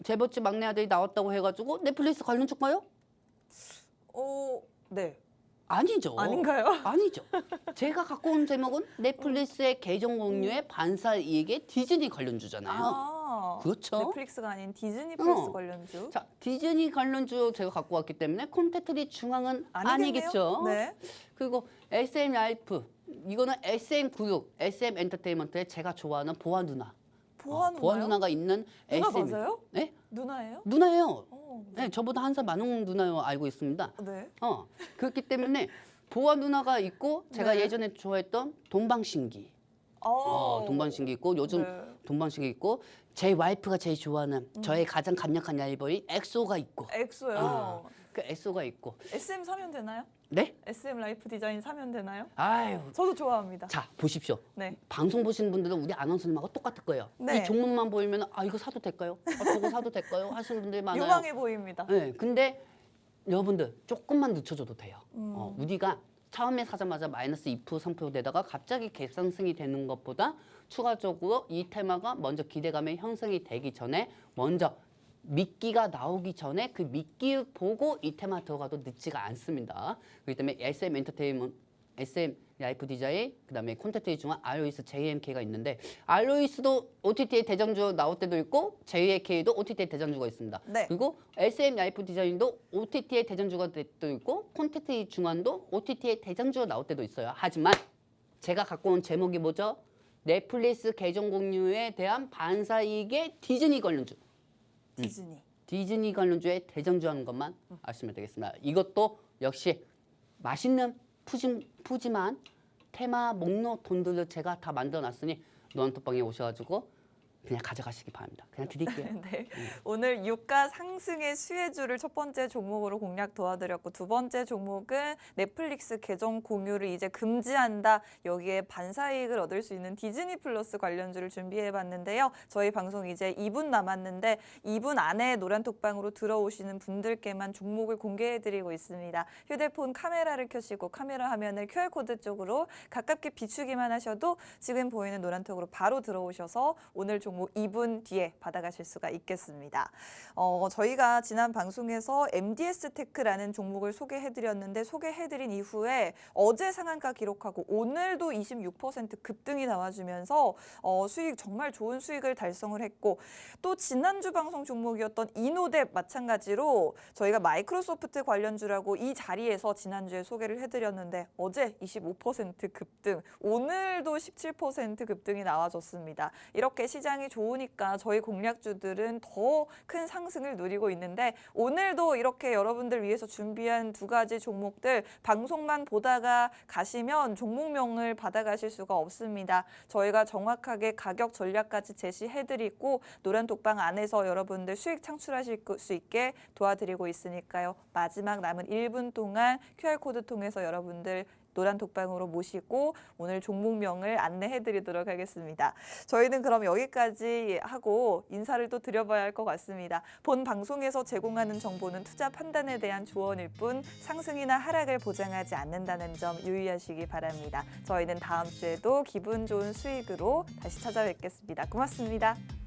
재벌집 막내 아들이 나왔다고 해가지고 넷플릭스 관련주가요? 네. 아니죠. 아닌가요? 아니죠. 제가 갖고 온 제목은 넷플릭스의 계정 공유의 반사 이익의 디즈니 관련주잖아요. 그렇죠. 넷플릭스가 아닌 디즈니 플러스 어. 관련주. 자, 디즈니 관련주 제가 갖고 왔기 때문에 콘텐츠리 중앙은 아니겠네요? 아니겠죠. 네. 그리고 SM 라이프 이거는 SM 구육, SM 엔터테인먼트의 제가 좋아하는 보아 누나. 보아 보아 누나요? 누나가 있는 누나 SM. 맞아요? 네? 누나예요? 누나예요. 네. 네, 저보다 한 살 많은 누나요 알고 있습니다. 네. 그렇기 때문에 보아 누나가 있고 제가 네. 예전에 좋아했던 동방신기. 동방신기 있고 요즘 네. 동방신기 있고 제 와이프가 제일 좋아하는 저의 가장 강력한 라이벌이 엑소가 있고. 엑소요. 그 엑소가 있고. SM 사면 되나요? 네? SM 라이프 디자인 사면 되나요? 아유. 저도 좋아합니다. 자, 보십시오. 네. 방송 보시는 분들은 우리 아나운서님하고 똑같을 거예요. 네. 이 종목만 보이면 이거 사도 될까요? 저거 사도 될까요? 하시는 분들이 많아요. 유망해 보입니다. 네, 근데 여러분들 조금만 늦춰줘도 돼요. 우리가 처음에 사자마자 마이너스 2%, 3% 되다가 갑자기 갭상승이 되는 것보다 추가적으로 이 테마가 먼저 기대감이 형성이 되기 전에 먼저 미끼가 나오기 전에 그 미끼 보고 이 테마 들어가도 늦지가 않습니다. 그렇기 때문에 SM 엔터테인먼트, SM 라이프 디자인, 그다음에 콘텐츠 중앙 알로이스 JMK가 있는데 알로이스도 OTT의 대장주 나올 때도 있고 JAK도 OTT의 대장주가 있습니다. 네. 그리고 SM 라이프 디자인도 OTT의 대장주가 될 때도 있고 콘텐츠 중앙도 OTT의 대장주가 나올 때도 있어요. 하지만 제가 갖고 온 제목이 뭐죠? 넷플릭스 계정 공유에 대한 반사이익의 디즈니 관련주. 디즈니. 디즈니 관련주에 대장주하는 것만 아시면 되겠습니다. 이것도 역시 맛있는 푸짐한 테마 목록 돈들을 제가 다 만들어놨으니 노안톡방에 오셔가지고 그냥 가져가시기 바랍니다. 그냥 드릴게요. 네. 오늘 유가 상승의 수혜주를 첫 번째 종목으로 공략 도와드렸고 두 번째 종목은 넷플릭스 계정 공유를 이제 금지한다. 여기에 반사이익을 얻을 수 있는 디즈니 플러스 관련주를 준비해봤는데요. 저희 방송 이제 2분 남았는데 2분 안에 노란톡방으로 들어오시는 분들께만 종목을 공개해드리고 있습니다. 휴대폰 카메라를 켜시고 카메라 화면을 QR코드 쪽으로 가깝게 비추기만 하셔도 지금 보이는 노란톡으로 바로 들어오셔서 오늘 종목 2분 뒤에 받아가실 수가 있겠습니다. 저희가 지난 방송에서 MDS 테크라는 종목을 소개해드렸는데 소개해드린 이후에 어제 상한가 기록하고 오늘도 26% 급등이 나와주면서 수익 정말 좋은 수익을 달성을 했고 또 지난주 방송 종목이었던 이노뎁 마찬가지로 저희가 마이크로소프트 관련주라고 이 자리에서 지난주에 소개를 해드렸는데 어제 25% 급등, 오늘도 17% 급등이 나와줬습니다. 이렇게 시장은 시장이 좋으니까 저희 공략주들은 더 큰 상승을 누리고 있는데 오늘도 이렇게 여러분들 위해서 준비한 두 가지 종목들 방송만 보다가 가시면 종목명을 받아가실 수가 없습니다. 저희가 정확하게 가격 전략까지 제시해드리고 노란 독방 안에서 여러분들 수익 창출하실 수 있게 도와드리고 있으니까요. 마지막 남은 1분 동안 QR코드 통해서 여러분들 노란 독방으로 모시고 오늘 종목명을 안내해드리도록 하겠습니다. 저희는 그럼 여기까지 하고 인사를 또 드려봐야 할 것 같습니다. 본 방송에서 제공하는 정보는 투자 판단에 대한 조언일 뿐 상승이나 하락을 보장하지 않는다는 점 유의하시기 바랍니다. 저희는 다음 주에도 기분 좋은 수익으로 다시 찾아뵙겠습니다. 고맙습니다.